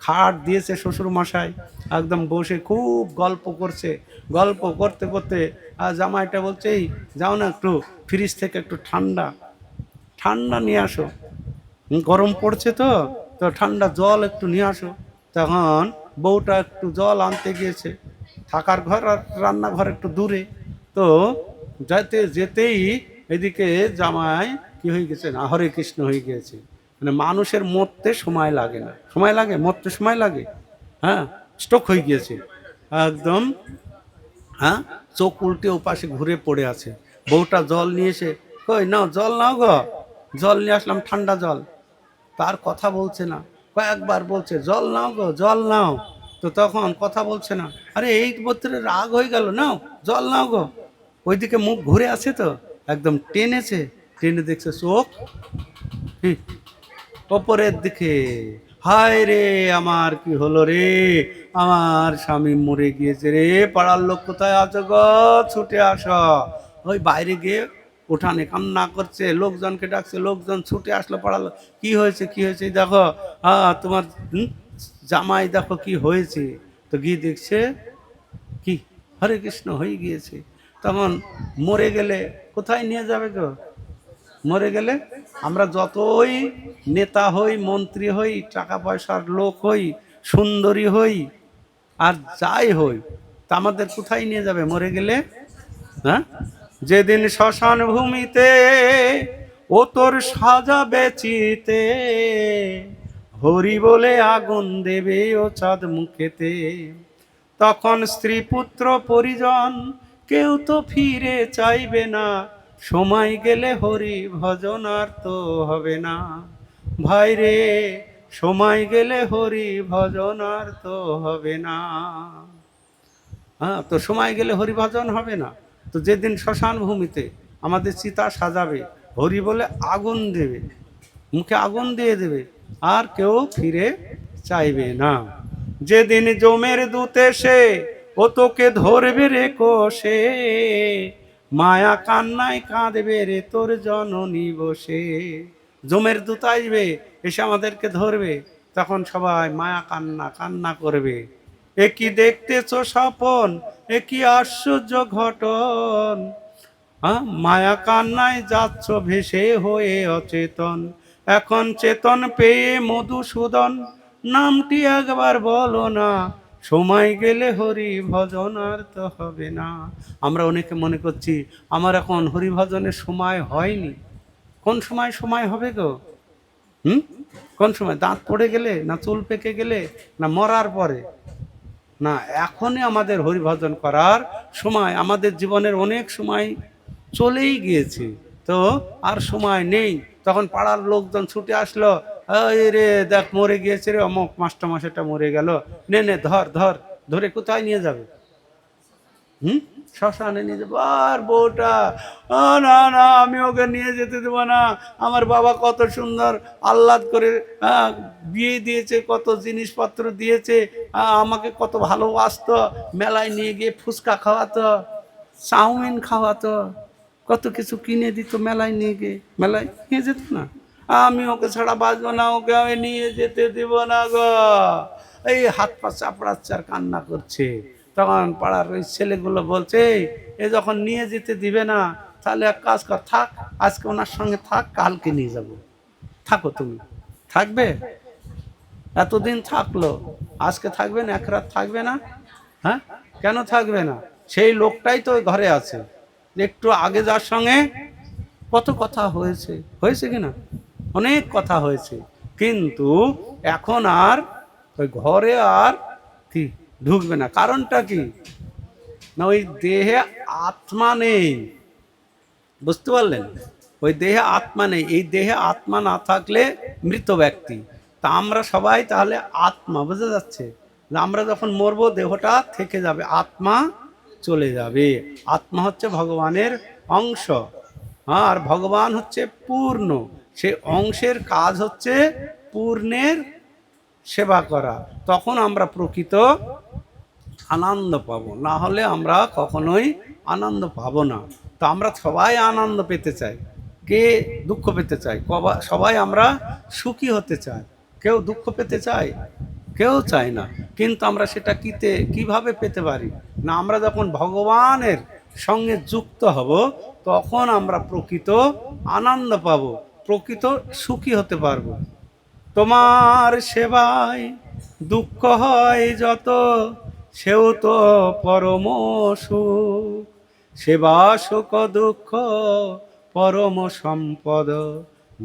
খাট দিয়েছে শ্বশুর মশাই, একদম বসে খুব গল্প করছে। গল্প করতে করতে জামাইটা বলছে, এই যাও না একটু ফ্রিজ থেকে একটু ঠান্ডা ঠান্ডা নিয়ে আসো, গরম পড়ছে তো, তো ঠান্ডা জল একটু নিয়ে আসো। তখন বউটা একটু জল আনতে গিয়েছে, থাকার ঘর আর রান্নাঘর একটু দূরে, তো যেতে যেতেই এদিকে জামাই কি হয়ে গেছে না, হরে কৃষ্ণ হয়ে গিয়েছে। মানে মানুষের মরতে সময় লাগে না, সময় লাগে, মরতে সময় লাগে। হ্যাঁ, স্ট্রোক হয়ে গিয়েছে একদম। হ্যাঁ, চোখ উল্টে ওপাশে ঘুরে পড়ে আছে। বউটা জল নিয়ে এসে, কই নাও জল নাও গো, জল নিয়ে আসলাম ঠান্ডা জল। তার কথা বলছে না, কয়েকবার বলছে জল নাও গো জল নাও, তো তখন কথা বলছে না। আরে এই বত্রে রাগ হয়ে গেল, নাও জল নাও গো। ওইদিকে মুখ ঘুরে আছে তো, একদম টেনেছে, টেনে দেখছে চোখ ওপরের দিকে। হায় রে আমার কি হলো রে, আমার স্বামী মরে গিয়েছে রে, পাড়ার লোক কোথায় আছো গো, ছুটে আসো। ওই বাইরে গিয়ে উঠানে কান্না করছে, লোকজনকে ডাকছে, লোকজন ছুটে আসলো পাড়ার লোক। কি হয়েছে কি হয়েছে দেখো, তোমার জামাই দেখো কি হয়েছে। তো গিয়ে দেখছে কি হরে কৃষ্ণ হয়ে গিয়েছে। তখন মরে গেলে কোথায় নিয়ে যাবে গো, মরে গেলে আমরা যতই নেতা হই, মন্ত্রী হই, টাকা পয়সার লোক হই, সুন্দরী হই, আর যাই হই, তা আমাদের কোথায় নিয়ে যাবে মরে গেলে? হ্যাঁ, যেদিন শ্মশান ভূমিতে ও তোর সাজাবে চিতে, হরি বলে আগুন দেবে ও চাঁদ মুখেতে, তখন স্ত্রী পুত্র পরিজন কেউ তো ফিরে চাইবে না, সময় গেলে হরি ভজন আর তো হবে না। ভাই রে, সময় গেলে হরি ভজন আর তো হবে না। হ্যাঁ, তো সময় গেলে হরি ভজন হবে না। তো যেদিন শ্মশান ভূমিতে আমাদের চিতা সাজাবে, হরি বলে আগুন দেবে, মুখে আগুন দিয়ে দেবে, আর কেউ ফিরে চাইবে না। যেদিন জমের দূত এসে ও তোকে ধরবে রে কোষে, মায়া কান্নায় কাঁদবে রে তোর জননী বসে। জমের দূত আসবে, এসে আমাদেরকে ধরবে, তখন সবাই মায়া কান্না কান্না করবে। এ কি দেখতেছ স্বপন, এ কি আশ্চর্য ঘটন, মায়া কান্নায় যাচ্ছ ভেসে হয়ে অচেতন, এখন চেতন পেয়ে মধুসূদন নামটি একবার বলো না, সময় গেলে হরি ভজন আর তো হবে না। আমরা অনেকে মনে করছি আমার এখন হরি ভজনের সময় হয়নি। কোন সময় সময় হবে গো? কোন সময়? দাঁত পড়ে গেলে, না চুল পেকে গেলে, না মরার পরে? না, এখনই আমাদের হরিভজন করার সময়। আমাদের জীবনের অনেক সময় চলেই গিয়েছে, তো আর সময় নেই। তখন পাড়ার লোকজন ছুটে আসলো, এই রে দেখ মরে গিয়েছে রে, অমুক মাস্টারমশাইটা মরে গেল, নে নে ধর ধর, ধরে কোথায় নিয়ে যাবে? শ্মশানে নিয়ে যাবো। আর বউটা, না না আমি ওকে নিয়ে যেতে দেবো না, আমার বাবা কত সুন্দর আহ্লাদ করে বিয়ে দিয়েছে, কত জিনিসপত্র দিয়েছে, আমাকে কত ভালোবাসতো, মেলায় নিয়ে গিয়ে ফুচকা খাওয়াতো, চাউমিন খাওয়াতো, কত কিছু কিনে দিত, মেলায় নিয়ে গিয়ে, মেলায় নিয়ে যেত না। আমি ওকে ছাড়া বাঁচবো না, ওকে আমি নিয়ে যেতে দেব না গো। এই হাত পা চাপড়াচ্ছে আর কান্না করছে। তখন পাড়ার ওই ছেলেগুলো বলছে, এ যখন নিয়ে যেতে দিবে না, তাহলে এক কাজ কর, থাক আজকে ওনার সঙ্গে থাক, কালকে নিয়ে যাব। থাকো, তুমি থাকবে, এতদিন থাকলো, আজকে থাকবে না, এক রাত থাকবে না? হ্যাঁ, কেন থাকবে না? সেই লোকটাই তো ঘরে আছে, একটু আগে যার সঙ্গে কত কথা হয়েছে, হয়েছে কিনা? অনেক কথা হয়েছে, কিন্তু এখন আর ওই ঘরে আর কি ঢুকবে না। কারণটা কি না, ওই দেহে আত্মা নেই, বুঝতে পারলেন? ওই দেহে আত্মা নেই। এই দেহে আত্মা না থাকলে মৃত ব্যক্তি। তা আমরা সবাই তাহলে আত্মা, বোঝা যাচ্ছে? আমরা যখন মরবো দেহটা থেকে যাবে, আত্মা চলে যাবে। আত্মা হচ্ছে ভগবানের অংশ, আর ভগবান হচ্ছে পূর্ণ। সেই অংশের কাজ হচ্ছে পূর্ণের সেবা করা। তখন আমরা প্রকৃত আনন্দ পাবো, না হলে আমরা কখনোই আনন্দ পাবো না। তো আমরা সবাই আনন্দ পেতে চাই, কে দুঃখ পেতে চাই? সবাই আমরা সুখী হতে চাই। কেউ দুঃখ পেতে চায়? কেউ চায় না। কিন্তু আমরা সেটা কিভাবে পেতে পারি? না, আমরা যখন ভগবানের সঙ্গে যুক্ত হব, তখন আমরা প্রকৃত আনন্দ পাব, প্রকৃত সুখী হতে পারবো। তোমার সেবায় দুঃখ হয় যত, সেও তো পরম সুখ। সেবা সুখ দুঃখ পরম সম্পদ,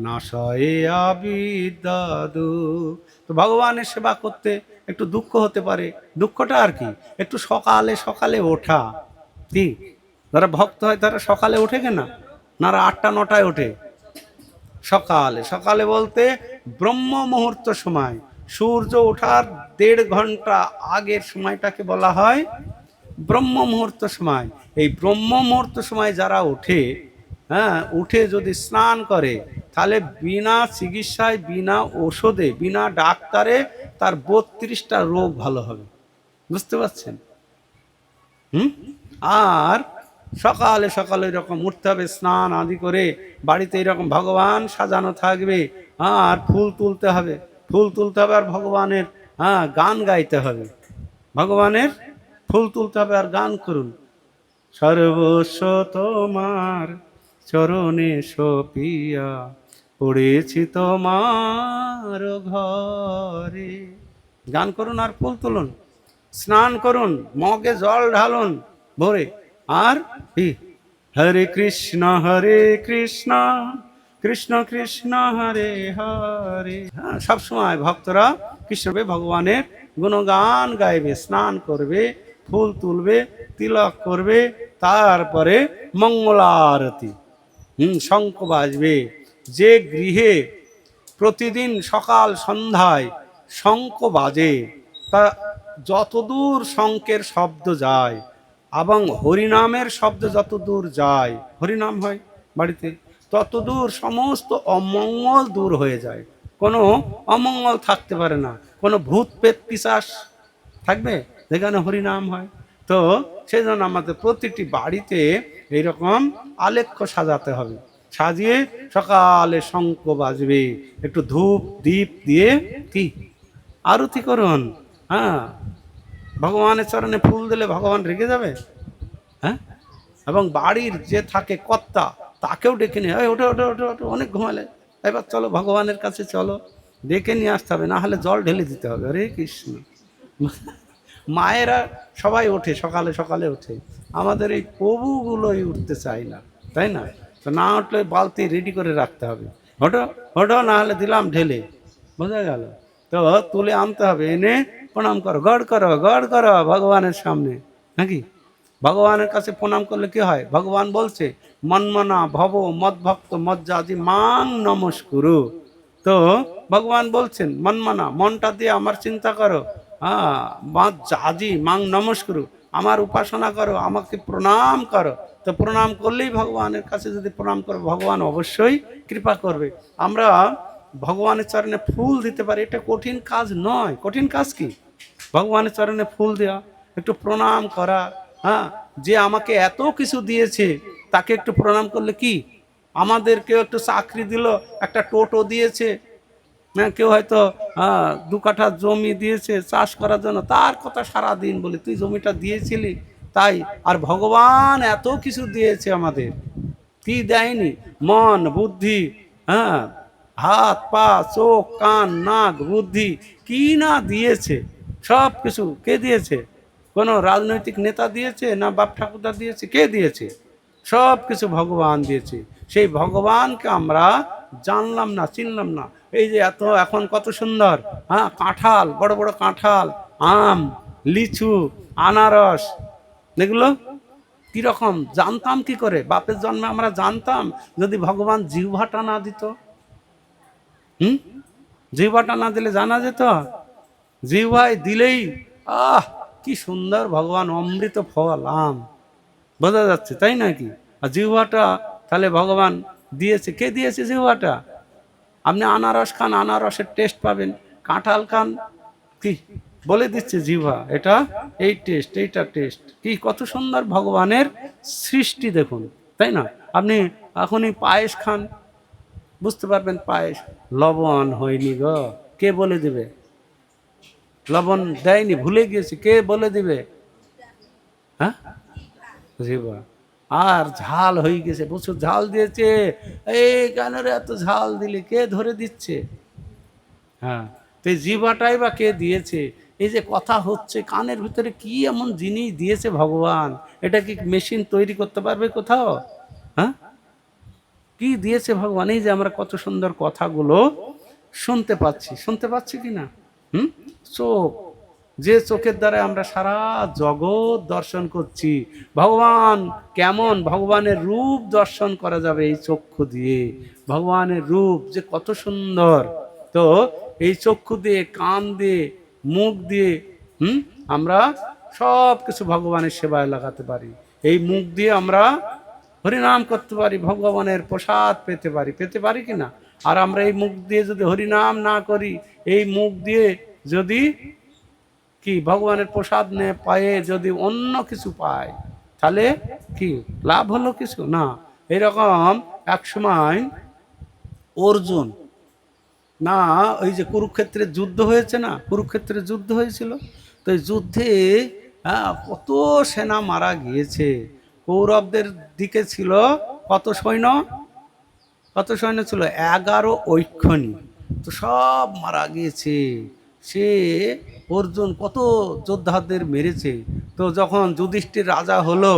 নাশয়ে আবিদ্যা দুঃখ। তো ভগবানের সেবা করতে একটু দুঃখ হতে পারে। দুঃখটা আর কি? একটু সকালে সকালে ওঠা। কি, যারা ভক্ত হয় তারা সকালে ওঠে কেনা? না, 8টা 9টায় ওঠে। সকালে সকালে বলতে ব্রহ্ম মুহূর্ত সময়, সূর্য ওঠার 1.5 ঘন্টা আগের সময়টাকে বলা হয় ব্রহ্ম মুহূর্ত সময়। এই ব্রহ্ম মুহূর্ত সময় যারা ওঠে, হ্যাঁ, উঠে যদি স্নান করে, তাহলে বিনা চিকিৎসায়, বিনা ওষুধে, বিনা ডাক্তারে তার 32টা রোগ ভালো হবে। বুঝতে পারছেন? আর সকালে সকালে এরকম উঠতে হবে, স্নান আদি করে, বাড়িতে এরকম ভগবান সাজানো থাকবে, আর ফুল তুলতে হবে, ফুল তুলতে হবে, আর ভগবানের গান গাইতে হবে, ভগবানের ফুল তুলতে হবে আর গান করুন। সর্বস্ব তোমার চরণে সপিয়া, পড়েছি তোমার ঘরে। গান করুন আর ফুল তুলুন, স্নান করুন, মগে জল ঢালুন ভরে। আর কি, হরে কৃষ্ণ কৃষ্ণ কৃষ্ণ হরে হরে। হ্যাঁ, সবসময় ভক্তরা কৃষ্ণবে ভগবানের গুণগান গাইবে, স্নান করবে, ফুল তুলবে, তিলক করবে, তারপরে মঙ্গলারতি, শঙ্খ বাজবে। যে গৃহে প্রতিদিন সকাল সন্ধ্যায় শঙ্খ বাজে, তা যতদূর শঙ্খের শব্দ যায় এবং হরিনামের শব্দ যতদূর যায়, হরিনাম হয় বাড়িতে, ততদূর সমস্ত অমঙ্গল দূর হয়ে যায়। কোনো অমঙ্গল থাকতে পারে না, কোনো ভূত পেত পিশাচ থাকবে যেখানে হরিনাম হয়? তো সেই জন্য আমাদের প্রতিটি বাড়িতে এইরকম আলেখ্য সাজাতে হবে, সাজিয়ে সকালে শঙ্খ বাজবে, একটু ধূপ দীপ দিয়ে কি আরতি করুন। হ্যাঁ, ভগবানের চরণে ফুল দিলে ভগবান রেগে যাবে? হ্যাঁ, এবং বাড়ির যে থাকে কর্তা, তাকেও ডেকে নিয়ে, ওঠো ওঠো ওঠো ওঠো, অনেক ঘুমালে, এবার চলো ভগবানের কাছে চলো, ডেকে নিয়ে আসতে হবে, না হলে জল ঢেলে দিতে হবে। হরে কৃষ্ণ। মায়েরা সবাই ওঠে, সকালে সকালে ওঠে, আমাদের এই প্রভুগুলোই উঠতে চায় না, তাই না? তো না উঠলে বালতি রেডি করে রাখতে হবে, ওঠো ওঠো, না হলে দিলাম ঢেলে। বোঝা গেল? তো তুলে আনতে হবে, এনে প্রণাম করো, গড় করো ভগবানের সামনে, নাকি? ভগবানের কাছে প্রণাম করলে কি হয়? ভগবান বলছে, মন্মনা ভব মদ্ভক্ত মজ্জাদি মাং নমস্কুরু। তো ভগবান বলছেন, মন্মনা, মনটা দিয়ে আমার চিন্তা করো, মজ্জাদি মাং নমস্কুরু, আমার উপাসনা করো, আমাকে প্রণাম করো। তো প্রণাম করলেই, ভগবানের কাছে যদি প্রণাম করো, ভগবান অবশ্যই কৃপা করবে। আমরা ভগবানের চরণে ফুল দিতে পারি, এটা কঠিন কাজ নয়। কঠিন কাজ কি? ভগবানের চরণে ফুল দেওয়া, একটু প্রণাম করা। হ্যাঁ, যে আমাকে এত কিছু দিয়েছে তাকে একটু প্রণাম করলে কি? আমাদেরকেও একটু চাকরি দিল, একটা টোটো দিয়েছে, হ্যাঁ, কেউ হয়তো 2 কাঠা জমি দিয়েছে চাষ করার জন্য, তার কথা সারা দিন বলি, তুই জমিটা দিয়েছিলি তাই। আর ভগবান এত কিছু দিয়েছে আমাদের, কি দেয়নি? মন বুদ্ধি, হ্যাঁ, হাত পা চোখ কান নাক বুদ্ধি, কি না দিয়েছে, সব কিছু কে দিয়েছে? কোনো রাজনৈতিক নেতা দিয়েছে? না বাপ ঠাকুরদা দিয়েছে? কে দিয়েছে? সব কিছু ভগবান দিয়েছে। সেই ভগবানকে আমরা জানলাম না, চিনলাম না। এই যে এত এখন কত সুন্দর, হ্যাঁ, কাঁঠাল, বড় বড় কাঁঠাল, আম, লিচু, আনারস, এগুলো কিরকম জানতাম কি করে? বাপের জন্মে আমরা জানতাম যদি ভগবান জিহ্বাটা না দিত। জিহ্বাটা না দিলে জানা যেত? জিহ্বায় দিলেই কি সুন্দর ভগবান অমৃত ফল আম, বোঝা যাচ্ছে, তাই নাকি? আর জিহ্বাটা তাহলে ভগবান দিয়েছে, কে দিয়েছে জিহ্বাটা? আপনি আনারস খান, আনারসের টেস্ট পাবেন, কাঁঠাল খান, কি বলে দিচ্ছে জিহ্বা, এটা এই টেস্ট, এইটা টেস্ট, কি কত সুন্দর ভগবানের সৃষ্টি দেখুন, তাই না? আপনি এখনই পায়েস খান, বুঝতে পারবেন পায়েস লবণ হয়নি গো, কে বলে দিবে? লবণ দেয়নি, ভুলে গিয়েছে, কে বলে দিবে? হ্যাঁ, জিহ্বা। আর ঝাল হয়ে গেছে, প্রচুর ঝাল দিয়েছে, এই কেন রে এত ঝাল দিলি, কে ধরে দিচ্ছে? হ্যাঁ, তো এই জিহ্বাটাই বা কে দিয়েছে? এই যে কথা হচ্ছে, কানের ভিতরে কি এমন জিনিস দিয়েছে ভগবান? এটা কি মেশিন তৈরি করতে পারবে কোথাও? হ্যাঁ, কি দিয়েছে ভগবান? এই যে আমরা কত সুন্দর কথাগুলো শুনতে পাচ্ছি কি না? হুম, চোখ, যে চোখের দ্বারা আমরা সারা জগৎ দর্শন করছি। ভগবান কেমন, ভগবানের রূপ দর্শন করা যাবে এই চক্ষু দিয়ে। ভগবানের রূপ যে কত সুন্দর, তো এই চক্ষু দিয়ে, কান দিয়ে, মুখ দিয়ে, আমরা সব কিছু ভগবানের সেবায় লাগাতে পারি। এই মুখ দিয়ে আমরা হরিনাম করতে পারি, ভগবানের প্রসাদ পেতে পারি কি না? আর আমরা এই মুখ দিয়ে যদি হরিনাম না করি, এই মুখ দিয়ে যদি কি ভগবানের প্রসাদ পায়ে যদি অন্য কিছু পায়, তাহলে কি লাভ হলো কিছু না? এরকম এক সময় অর্জুন, না ওই যে কুরুক্ষেত্রের যুদ্ধ হয়েছে না, কুরুক্ষেত্রের যুদ্ধ হয়েছিল, তো এই যুদ্ধে কত সেনা মারা গিয়েছে। কৌরবদের দিকে ছিল কত সৈন্য? কত সৈন্য ছিল? 11 ঐক্ষণী। তো সব মারা গিয়েছে। সে অর্জুন কত যোদ্ধাদের মেরেছে। তো যখন যুধিষ্ঠির রাজা হলো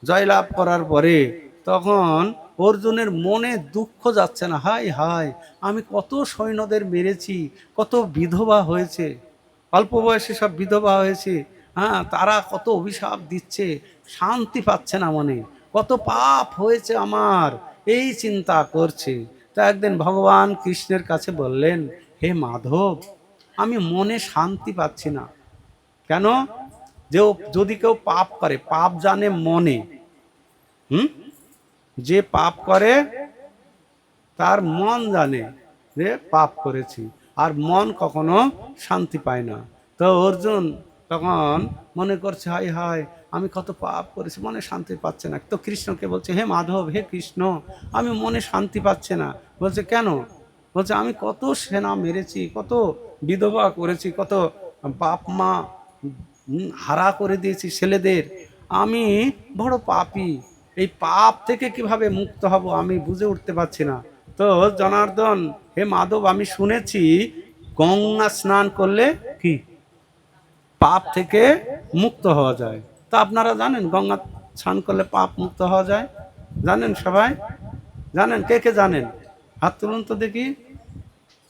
জয়লাভ করার পরে, তখন অর্জুনের মনে দুঃখ যাচ্ছে না, হায় হায় আমি কত সৈন্যদের মেরেছি, কত বিধবা হয়েছে, অল্প বয়সে সব বিধবা হয়েছে, হ্যাঁ, তারা কত অভিশাপ দিচ্ছে, শান্তি পাচ্ছে না মনে, কত পাপ হয়েছে আমার, এই চিন্তা করছে। তা একদিন ভগবান কৃষ্ণের কাছে বললেন, হে মাধব, আমি মনে শান্তি পাচ্ছি না। কেন? যে যদি কেউ পাপ করে, পাপ জানে মনে, যে পাপ করে তার মন জানে যে পাপ করেছি, আর মন কখনো শান্তি পায় না। তো অর্জুন তখন মনে করছে, হায় হায় আমি কত পাপ করেছি, মনে শান্তি পাচ্ছে না। তো কৃষ্ণকে বলছে, হে মাধব, হে কৃষ্ণ, আমি মনে শান্তি পাচ্ছে না। বলছে কেন? বলছে আমি কত সেনা মেরেছি, কত বিধবা করেছি, কত বাপ মা হারা করে দিয়েছি ছেলেদের, আমি বড় পাপী, এই পাপ থেকে কিভাবে মুক্ত হব আমি বুঝে উঠতে পারছি না। তো জনার্দন, হে মাধব, আমি শুনেছি গঙ্গা স্নান করলে কি পাপ থেকে মুক্ত হওয়া যায়। তা আপনারা জানেন গঙ্গা স্নান করলে পাপ মুক্ত হওয়া যায়? জানেন সবাই? জানেন? কে কে জানেন? হাত তুলুন তো দেখি।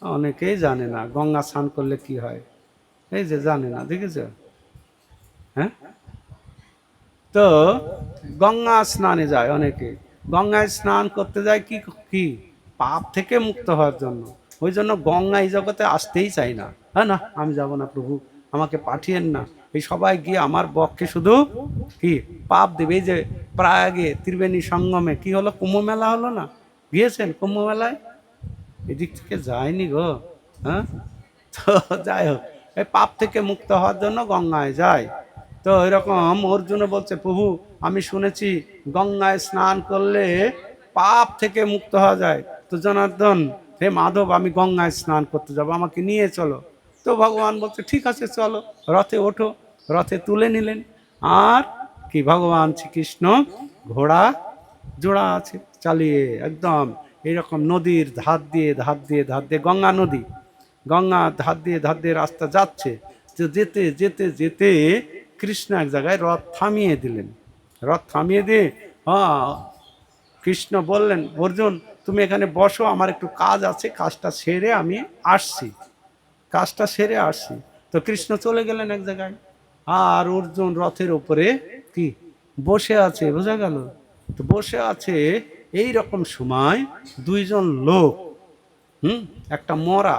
অনেকেই জানে না গঙ্গা স্নান করলে কি হয়। এই যে জানে না, দেখেছ? হ্যাঁ, তো গঙ্গা স্নানে যায় অনেকে, গঙ্গায় স্নান করতে যায় কি কি পাপ থেকে মুক্ত হওয়ার জন্য। ওই জন্য গঙ্গা এই জগতে আসতেই চাই না, হ্যাঁ, না আমি যাব না প্রভু, আমাকে পাঠিয়েন না। এই সবাই গিয়ে আমার বক্ষে শুধু কি পাপ দেবে। এই যে প্রায়াগে ত্রিবেণী সঙ্গমে কি হলো, কুম্ভ মেলা হলো না? গিয়েছেন কুম্ভ মেলায়? এদিক থেকে যায়নি গো, হ্যাঁ। তো যাই হোক, এই পাপ থেকে মুক্ত হওয়ার জন্য গঙ্গায় যায়। তো এরকম অর্জুনও বলছে, প্রভু আমি শুনেছি গঙ্গায় স্নান করলে পাপ থেকে মুক্ত হওয়া যায়। তো জনার্দন, হে মাধব, আমি গঙ্গায় স্নান করতে যাব, আমাকে নিয়ে চলো। তো ভগবান বলছে, ঠিক আছে চলো, রথে ওঠো। রথে তুলে নিলেন, আর কি ভগবান শ্রীকৃষ্ণ ঘোড়া জোড়া আছে চালিয়ে একদম এইরকম নদীর ধার দিয়ে গঙ্গা নদী, গঙ্গা ধার দিয়ে রাস্তা যাচ্ছে। তো যেতে যেতে যেতে কৃষ্ণ এক জায়গায় রথ থামিয়ে দিলেন। রথ থামিয়ে দিয়ে কৃষ্ণ বললেন, অর্জুন তুমি এখানে বসো, আমার একটু কাজ আছে, কাজটা সেরে আমি আসছি, কাজটা সেরে আসছি। তো কৃষ্ণ চলে গেলেন এক জায়গায়, আর অর্জুন রথের উপরে কি বসে আছে, বোঝা গেল? তো বসে আছে, এই রকম সময় দুইজন লোক, একটা মরা,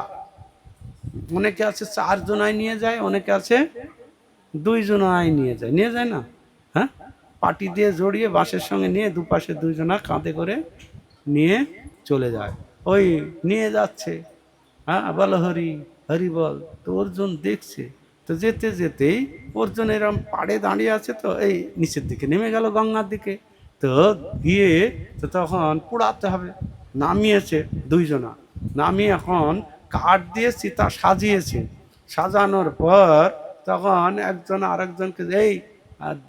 অনেকে আছে 4 জনায় নিয়ে যায়, অনেকে আছে 2 জনায় নিয়ে যায় না, হ্যাঁ, পাটি দিয়ে জড়িয়ে বাঁশের সঙ্গে নিয়ে দুপাশে 2 জনা কাঁধে করে নিয়ে চলে যায়। ওই নিয়ে যাচ্ছে, হ্যাঁ, বল হরি হরি বল। তো অর্জুন দেখছে, তো যেতে যেতেই অর্জুন এরম পাড়ে দাঁড়িয়ে আছে, তো এই নিচের দিকে নেমে গেল গঙ্গার দিকে। তো গিয়ে তো তখন পোড়াতে হবে, নামিয়েছে 2 জনা, নামিয়ে এখন কাঠ দিয়ে চিতা সাজিয়েছে। সাজানোর পর তখন একজন আরেকজনকে, এই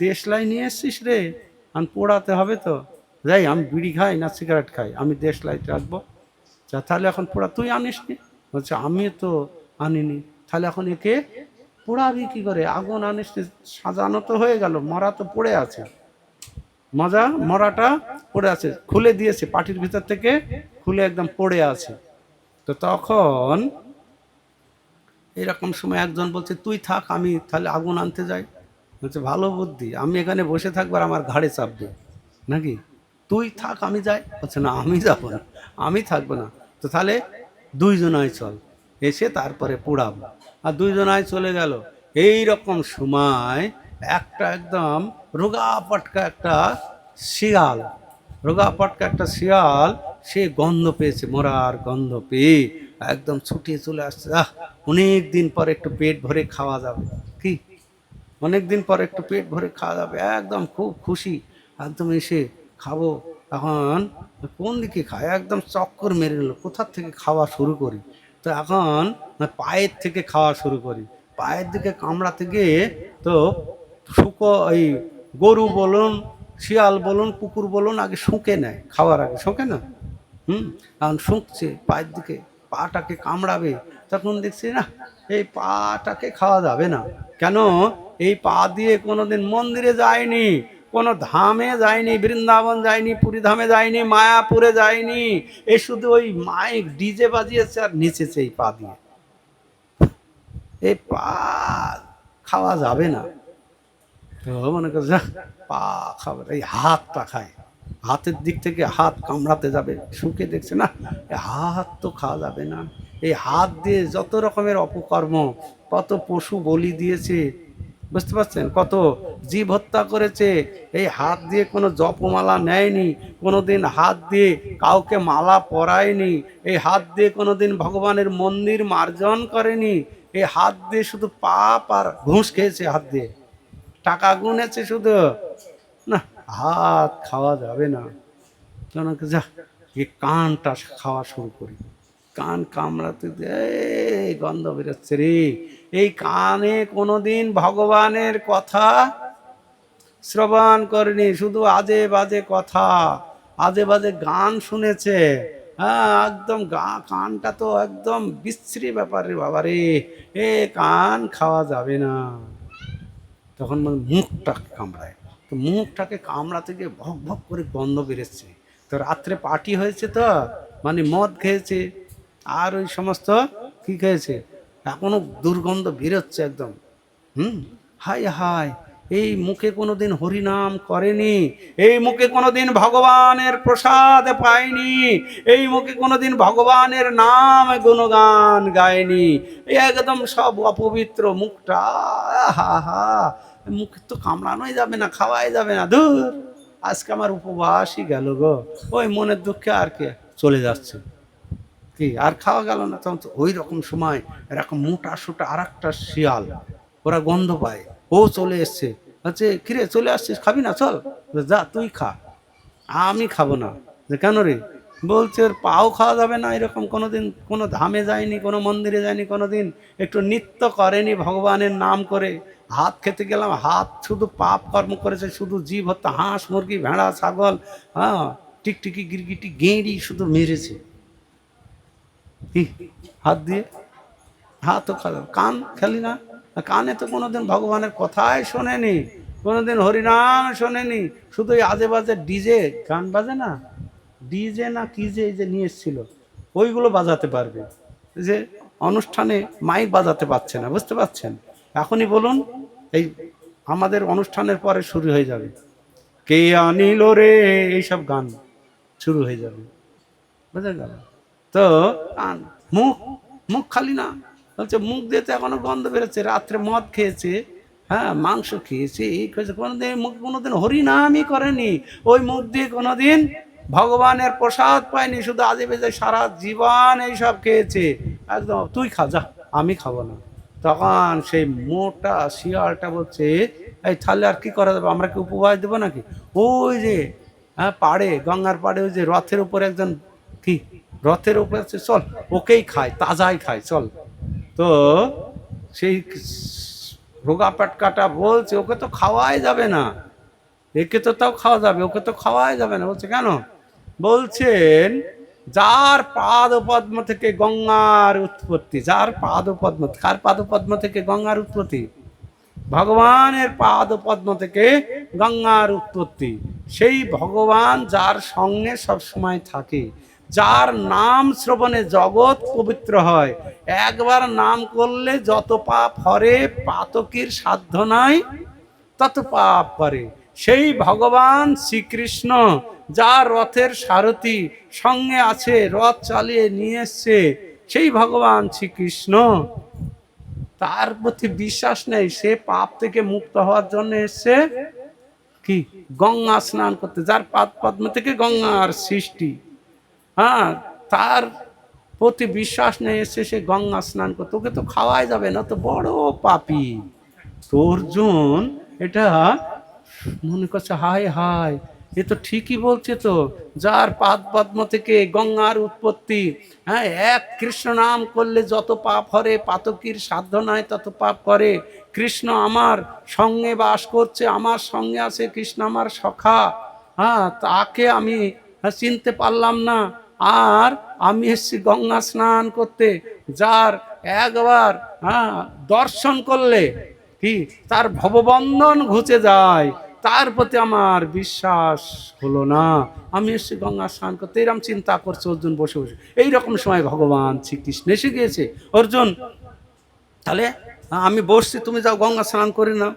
দেশলাই নিয়ে এসছিস রে, আমি পোড়াতে হবে তো। যাই, আমি বিড়ি খাই না সিগারেট খাই, আমি দেশলাই রাখবো। তাহলে এখন পোড়া, তুই আনিস নি? বলছে আমি তো আনিনি। তাহলে এখন একে পোড়াবি কি করে? আগুন আনিস নি, সাজানো তো হয়ে গেল, মরা তো পড়ে আছে, মরাটা পড়ে আছে, খুলে দিয়েছে পাটির ভিতর থেকে, খুলে একদম পড়ে আছে। তো তখন এরকম সময় একজন বলছে তুই থাক, আমি তাহলে আগুন আনতে যাই। বলছে ভালো বুদ্ধি, আমি এখানে বসে থাকবো আর আমার ঘাড়ে চাপবে নাকি? তুই থাক, আমি যাই। বলছে না, আমি যাবো না, আমি থাকবো না। তো তাহলে দুইজনাই চল, এসে তারপরে পোড়াবো। আর দুইজনাই চলে গেল। এই রকম সময় একটা একদম রোগা পটকা একটা শিয়াল, রোগা পটকা একটা শিয়াল, সে গন্ধ পেয়েছে, মরার গন্ধ পেয়ে একদম ছুটিয়ে চলে আসছে। অনেক দিন পর একটু পেট ভরে খাওয়া যাবে, কি অনেক দিন পর একটু পেট ভরে খাওয়া যাবে, একদম খুব খুশি, একদম এসে খাবো। এখন কোন দিকে খায়, একদম চক্কর মেরে নিল, কোথার থেকে খাওয়া শুরু করি। তো এখন পায়ের থেকে খাওয়া শুরু করি, পায়ের দিকে কামড়াতে গিয়ে তো এই গরু বলুন, শিয়াল বলুন, কুকুর বলুন, আগে শুঁকে নেয়, খাওয়ার আগে শোকে না। এখন শুঁকছে পায়ের দিকে, পাটাকে কামড়াবে, তখন দেখছি না, এই পাটাকে খাওয়া যাবে না। কেন? এই পা দিয়ে কোনোদিন মন্দিরে যায়নি, কোনো ধামে যায়নি, বৃন্দাবন যায়নি, পুরী ধামে যায়নি, মায়াপুরে যায়নি, এই শুধু ওই মাইক ডিজে বাজিয়েছে আর নেচেছে এই পা দিয়ে। এই পা খাওয়া যাবে না। তো মনে করছে পা খাবার, এই হাতটা খায়, হাতের দিক থেকে হাত কামড়াতে যাবে, শুকে দেখছে না, হাত তো খাওয়া যাবে না। এই হাত দিয়ে যত রকমের অপকর্ম, কত পশু বলি দিয়েছে, বুঝতে পারছেন, কত জীব হত্যা করেছে। এই হাত দিয়ে কোনো জপমালা নেয়নি, কোনোদিন হাত দিয়ে কাউকে মালা পরায়নি, এই হাত দিয়ে কোনোদিন ভগবানের মন্দির মার্জন করেনি, এই হাত দিয়ে শুধু পাপ আর ঘুষ খেয়েছে, হাত দিয়ে টাকা গুনেছে শুধু। না, হাত খাওয়া যাবে না। কেন? যা, এই কানটা খাওয়া শুরু করি, কান কামড়াতে গন্ধ বেরোচ্ছে রে। এই কানে কোনোদিন ভগবানের কথা শ্রবণ করেনি, শুধু আজে বাজে কথা, আজে বাজে গান শুনেছে। হ্যাঁ, একদম কানটা তো একদম বিশ্রী ব্যাপার রে বাবা রে, এ কান খাওয়া যাবে না। তখন মানে মুখটাকে কামড়ায়, তো মুখটাকে কামড়াতে গিয়ে ভক ভক করে গন্ধ বেরোচ্ছে। তো রাত্রে পার্টি হয়েছে, তো মানে মদ খেয়েছে আর ওই সমস্ত কি খেয়েছে, এখনো দুর্গন্ধ বেরোচ্ছে একদম। হাই হাই, এই মুখে কোনোদিন হরিনাম করেনি, এই মুখে কোনোদিন ভগবানের প্রসাদ পায়নি, এই মুখে কোনোদিন ভগবানের নাম গুণগান গায়নি, এই একদম সব অপবিত্র মুখটা। হা হা, মুখে তো কামড়ানোই যাবে না, খাওয়াই যাবে না, ধুর আজকে আমার উপবাসই গেল গো। ওই মনের দুঃখে আর কে চলে যাচ্ছে, কি আর খাওয়া গেল না। তখন তো ওই রকম সময় এরকম মোটা সোটা আর একটা শিয়াল, ওরা গন্ধ পায়, ও চলে এসছে, বলছে কিরে চলে আসছিস, খাবি না? চল, যা তুই খা, আমি খাবো না। যে কেন রে? বলছে ওর পাও খাওয়া যাবে না, এরকম কোনোদিন কোনো ধামে যায়নি, কোনো মন্দিরে যায়নি, কোনোদিন একটু নৃত্য করেনি ভগবানের নাম করে। হাত খেতে গেলাম, হাত শুধু পাপ কর্ম করেছে, শুধু জীব হত্যা, হাঁস মুরগি ভেড়া ছাগল, হ্যাঁ টিকটিকি গিরগিটি গেঁড়ি শুধু মেরেছে। কি হাত দিয়ে? হাতও খারাপ। কান খেলি না, কানে তো কোনোদিন ভগবানের কথাই শোনেনি, কোনোদিন হরিনাম শোনেনি, শুধু ওই আজে বাজে ডিজে গান বাজে না, ডিজে না কি যে এই যে নিয়ে এসেছিল, ওইগুলো বাজাতে পারবে। যে অনুষ্ঠানে মাইক বাজাতে পারছে না, বুঝতে পারছেন? এখনই বলুন, এই আমাদের অনুষ্ঠানের পরে শুরু হয়ে যাবে, কে আনিল রে, এইসব গান শুরু হয়ে যাবে, বুঝা গেল? তো মুখ, মুখ খালি না, বলছে মুখ দিয়ে তো এখনো গন্ধ বেরোচ্ছে, রাত্রে মদ খেয়েছে, হ্যাঁ মাংস খেয়েছে, এই খেয়েছে, কোনোদিন মুখ কোনোদিন হরিনামই করেনি, ওই মুখ দিয়ে কোনোদিন ভগবানের প্রসাদ পায়নি, শুধু আজে বেজে সারা জীবন এইসব খেয়েছে। একদম তুই খা, যা, আমি খাবো না। তখন সেই মোটা শিয়ালটা বলছে, এই তাহলে আর কি করা যাবে, আমরা কি উপবাস দেবো নাকি? ওই যে হ্যাঁ পাড়ে, গঙ্গার পাড়ে, ওই যে রথের উপরে একজন কি রথের উপরে আছে, চল ওকেই খায়, তাজাই খায়, চল। তো সেই রোগা পেটকাটা বলছে ওকে তো খাওয়াই যাবে না, একে তো তাও খাওয়া যাবে, ওকে তো খাওয়াই যাবে না। বলছে কেন? বলছেন যার পাদপদ্ম থেকে গঙ্গার উৎপত্তি, যার পাদপদ্ম, কার পাদপদ্ম থেকে গঙ্গার উৎপত্তি? ভগবানের পাদপদ্ম থেকে গঙ্গার উৎপত্তি। সেই ভগবান যার সঙ্গে সব সময় থাকে, যার নাম শ্রবণে জগৎ পবিত্র হয়, একবার নাম করলে যত পাপ হরে, পাতকীর সাধ্য নাই তত পাপ করে। সেই ভগবান শ্রীকৃষ্ণ, যার রথের সারথি সঙ্গে আছে, রথ চালিয়ে নিয়ে এসছে, সেই ভগবান শ্রীকৃষ্ণ, তার প্রতি বিশ্বাস নেই, সে পাপ থেকে মুক্ত হওয়ার জন্য এসছে কি? গঙ্গা স্নান করতে। যার পাদ পদ্ম থেকে গঙ্গার সৃষ্টি, হ্যাঁ, তার প্রতি বিশ্বাস নেই, এসছে সে গঙ্গা স্নান করতে। ওকে তো খাওয়াই যাবে না, তো বড় পাপী। তো অর্জুন এটা মনে করছে, হায় হায়, এ তো ঠিকই বলছে তো, যার পাদ পদ্ম থেকে গঙ্গার উৎপত্তি, হ্যাঁ, এক কৃষ্ণ নাম করলে যত পাপ হরে, পাতকীর সাধ্য নয় তত পাপ করে। কৃষ্ণ আমার সঙ্গে বাস করছে, আমার সঙ্গে আছে, কৃষ্ণ আমার সখা, হ্যাঁ, তাকে আমি চিনতে পারলাম না, আর আমি এসেছি গঙ্গা স্নান করতে। যার একবার দর্শন করলে কি তার ভববন্ধন ঘুচে যায়, তার প্রতি আমার বিশ্বাস হলো না, আমি এসে গঙ্গা স্নান করতে। এরকম চিন্তা করছে অর্জুন বসে বসে। এইরকম সময় ভগবান শ্রীকৃষ্ণ এসে গিয়েছে। অর্জুন, তাহলে আমি বসছি, তুমি যাও গঙ্গা স্নান করে নাও।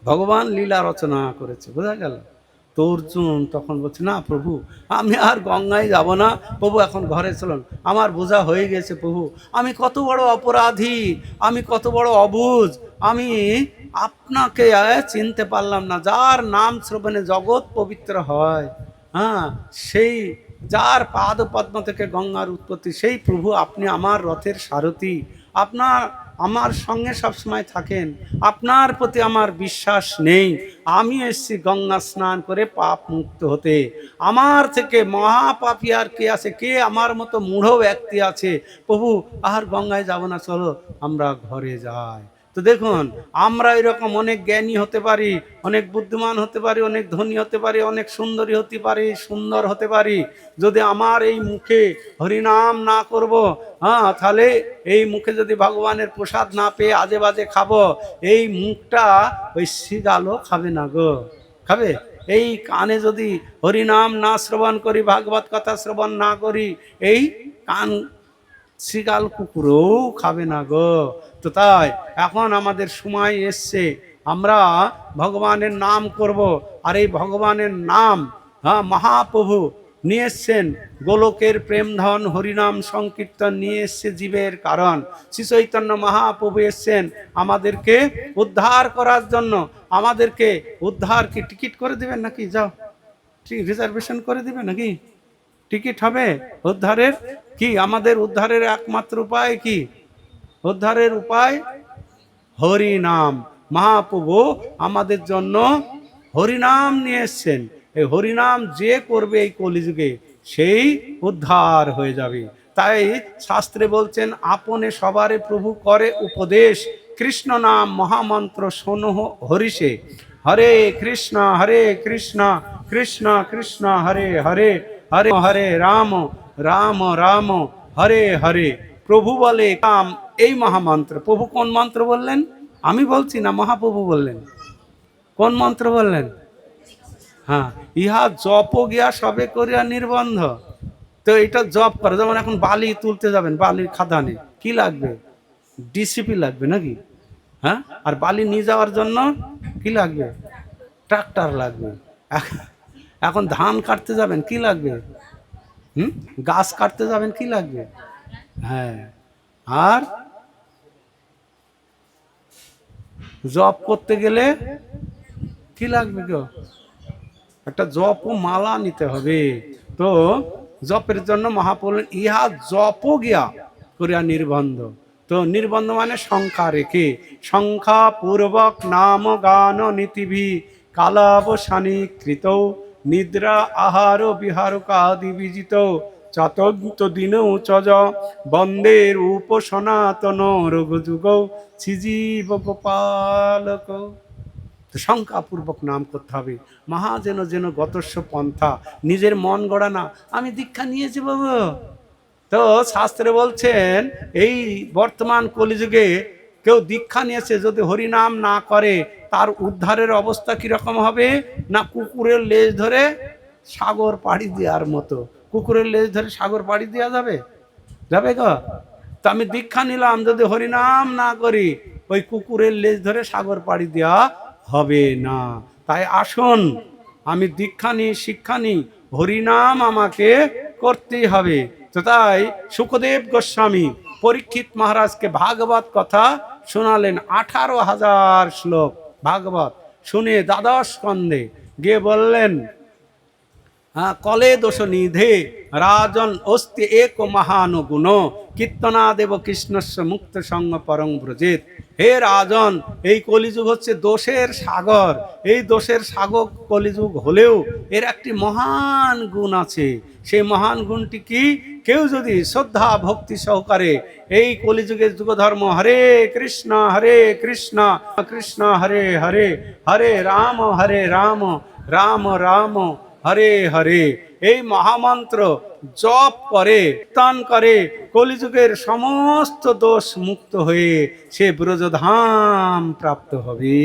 ভগবান লীলা রচনা করেছে, বোঝা গেল? তো অর্জুন তখন বলছে, না প্রভু, আমি আর গঙ্গায় যাব না প্রভু, এখন ঘরে চলুন, আমার বোঝা হয়ে গেছে প্রভু, আমি কত বড় অপরাধী, আমি কত বড় অবুঝ, আমি আপনাকে চিনতে পারলাম না। যার নাম শ্রবণে জগৎ পবিত্র হয়, হ্যাঁ, সেই যার পাদ পদ্ম থেকে গঙ্গার উৎপত্তি, সেই প্রভু আপনি আমার রথের সারথি, আপনার আমার সঙ্গে সবসময় থাকেন, আপনার প্রতি আমার বিশ্বাস নেই। আমি এসেছি গঙ্গা স্নান করে পাপ মুক্ত হতে। আমার থেকে মহাপাপী আর কে আছে? কে আমার মতো মূঢ় ব্যক্তি আছে? প্রভু, আর গঙ্গায় যাব না, চলো আমরা ঘরে যাই। তো দেখুন, আমরা এরকম অনেক জ্ঞানী হতে পারি, অনেক বুদ্ধিমান হতে পারি, অনেক ধনী হতে পারি, অনেক সুন্দরী হতে পারি, সুন্দর হতে পারি, যদি আমার এই মুখে হরিনাম না করব, হ্যাঁ, তাহলে এই মুখে যদি ভগবানের প্রসাদ না পেয়ে আজে বাজে খাবো, এই মুখটা ওই শৃগালও খাবে না গো, খাবে? এই কানে যদি হরিনাম না শ্রবণ করি, ভাগবত কথা শ্রবণ না করি, এই কান শৃগাল কুকুরও খাবে না গো। তো তাই এখন আমাদের সময় এসছে, আমরা ভগবানের নাম করব। আর এই ভগবানের নাম, হ্যাঁ, মহাপ্রভু নিয়ে এসছেন গোলকের প্রেমধন হরিনাম সংকীর্তন নিয়ে এসছে জীবের কারণ। শ্রী চৈতন্য মহাপ্রভু এসছেন আমাদেরকে উদ্ধার করার জন্য। আমাদেরকে উদ্ধার কি টিকিট করে দিবেন নাকি? যাও, রিজার্ভেশন করে দিবেন নাকি? টিকিট হবে উদ্ধারের? কি আমাদের উদ্ধারের একমাত্র উপায় কি? উদ্ধারের উপায় হরিনাম। মহাপ্রভু আমাদের জন্য হরিনাম নিয়ে এসছেন। এই হরিনাম যে করবে এই কলিযুগে, সেই উদ্ধার হয়ে যাবে। তাই শাস্ত্রে বলছেন, আপনে সবারে প্রভু করে উপদেশ, কৃষ্ণ নাম মহামন্ত্র শোনো হরিষে। হরে কৃষ্ণ কৃষ্ণ কৃষ্ণ হরে হরে, হরে হরে রাম, রাম রাম হরে হরে। প্রভু বলে কাম, এই মহামন্ত্র। প্রভু কোন মন্ত্র বললেন? আমি বলছি না, মহাপ্রভু বললেন। কোন মন্ত্র বললেন? হ্যাঁ, ইহা জপ গিয়া সবে করিয়া নির্বন্ধ। তো এটা জপ করে, যেমন এখন বালি তুলতে যাবেন, বালির খাদানে কি লাগবে? ডিসিপি লাগবে নাকি? হ্যাঁ, আর বালি নিয়ে যাওয়ার জন্য কি লাগবে? ট্রাক্টর লাগবে। এখন ধান কাটতে যাবেন, কি লাগবে? গাছ কাটতে যাবেন, কি লাগবে? হ্যাঁ, আর জপ করতে গেলে কি লাগবে গো? একটা জপ ও মালা নিতে হবে। তো জপের জন্য মহাপ্রভু ইহা জপ গিয়া করিয়া নির্বন্ধ। তো নির্বন্ধ মানে সংখ্যা রেখে, সংখ্যা পূর্বক নাম গান নীতিভি কালাবসানী কৃত, নিদ্রা আহার বিহার কাদি বিজিত, চতন্ত দিন চজ বন্দে রূপ সনাতন রঘুযুগ শ্রীজীব গোপালক। শঙ্কাপূর্বক নাম করতে হবে। মহাজেন যেন গতস্ব পন্থা, নিজের মন গড়া না। আমি দীক্ষা নিয়েছি বাবু, তো শাস্ত্রে বলছেন এই বর্তমান কলিযুগে কেউ দীক্ষা নিয়েছে যদি হরিনাম না করে তার উদ্ধারের অবস্থা কিরকম হবে না, কুকুরের লেজ ধরে সাগর পাড়ি দেওয়ার মতো। কুকুরের লেজ ধরে সাগর পাড়ি দেওয়া যাবে? যাবে গো? তা আমি দীক্ষা নিলাম, যদি হরিনাম না করি ওই কুকুরের লেজ ধরে সাগর পাড়ি দেওয়া হবে না। তাই আসুন, আমি দীক্ষা নিই, শিক্ষা নিই, হরিনাম আমাকে করতেই হবে। তো তাই সুখদেব গোস্বামী পরীক্ষিত মহারাজকে ভাগবত কথা শোনালেন। 18,000 শ্লোক ভাগবত শুনে দ্বাদশ স্কন্ধে গিয়ে বললেন, কলে দোষ নিধে রাজন অস্তি এক মহান গুণ কীর্তনা দেব কৃষ্ণস্য মুক্ত সঙ্গ পরং ব্রজেত। হে রাজন, এই কলিযুগ হচ্ছে দোষের সাগর। এই দোষের সাগর কলিযুগ হলেও এর একটি মহান গুণ আছে। সেই মহান গুণটি কি? কেউ যদি শ্রদ্ধা ভক্তি সহকারে এই কলিযুগের যুগধর্ম হরে কৃষ্ণ কৃষ্ণ হরে হরে, হরে রাম রাম রাম হরে হরে এই মহামন্ত্র জপ করে, কীর্তন করে, কলিযুগের সমস্ত দোষ মুক্ত হয়ে সে ব্রজধাম প্রাপ্ত হবে।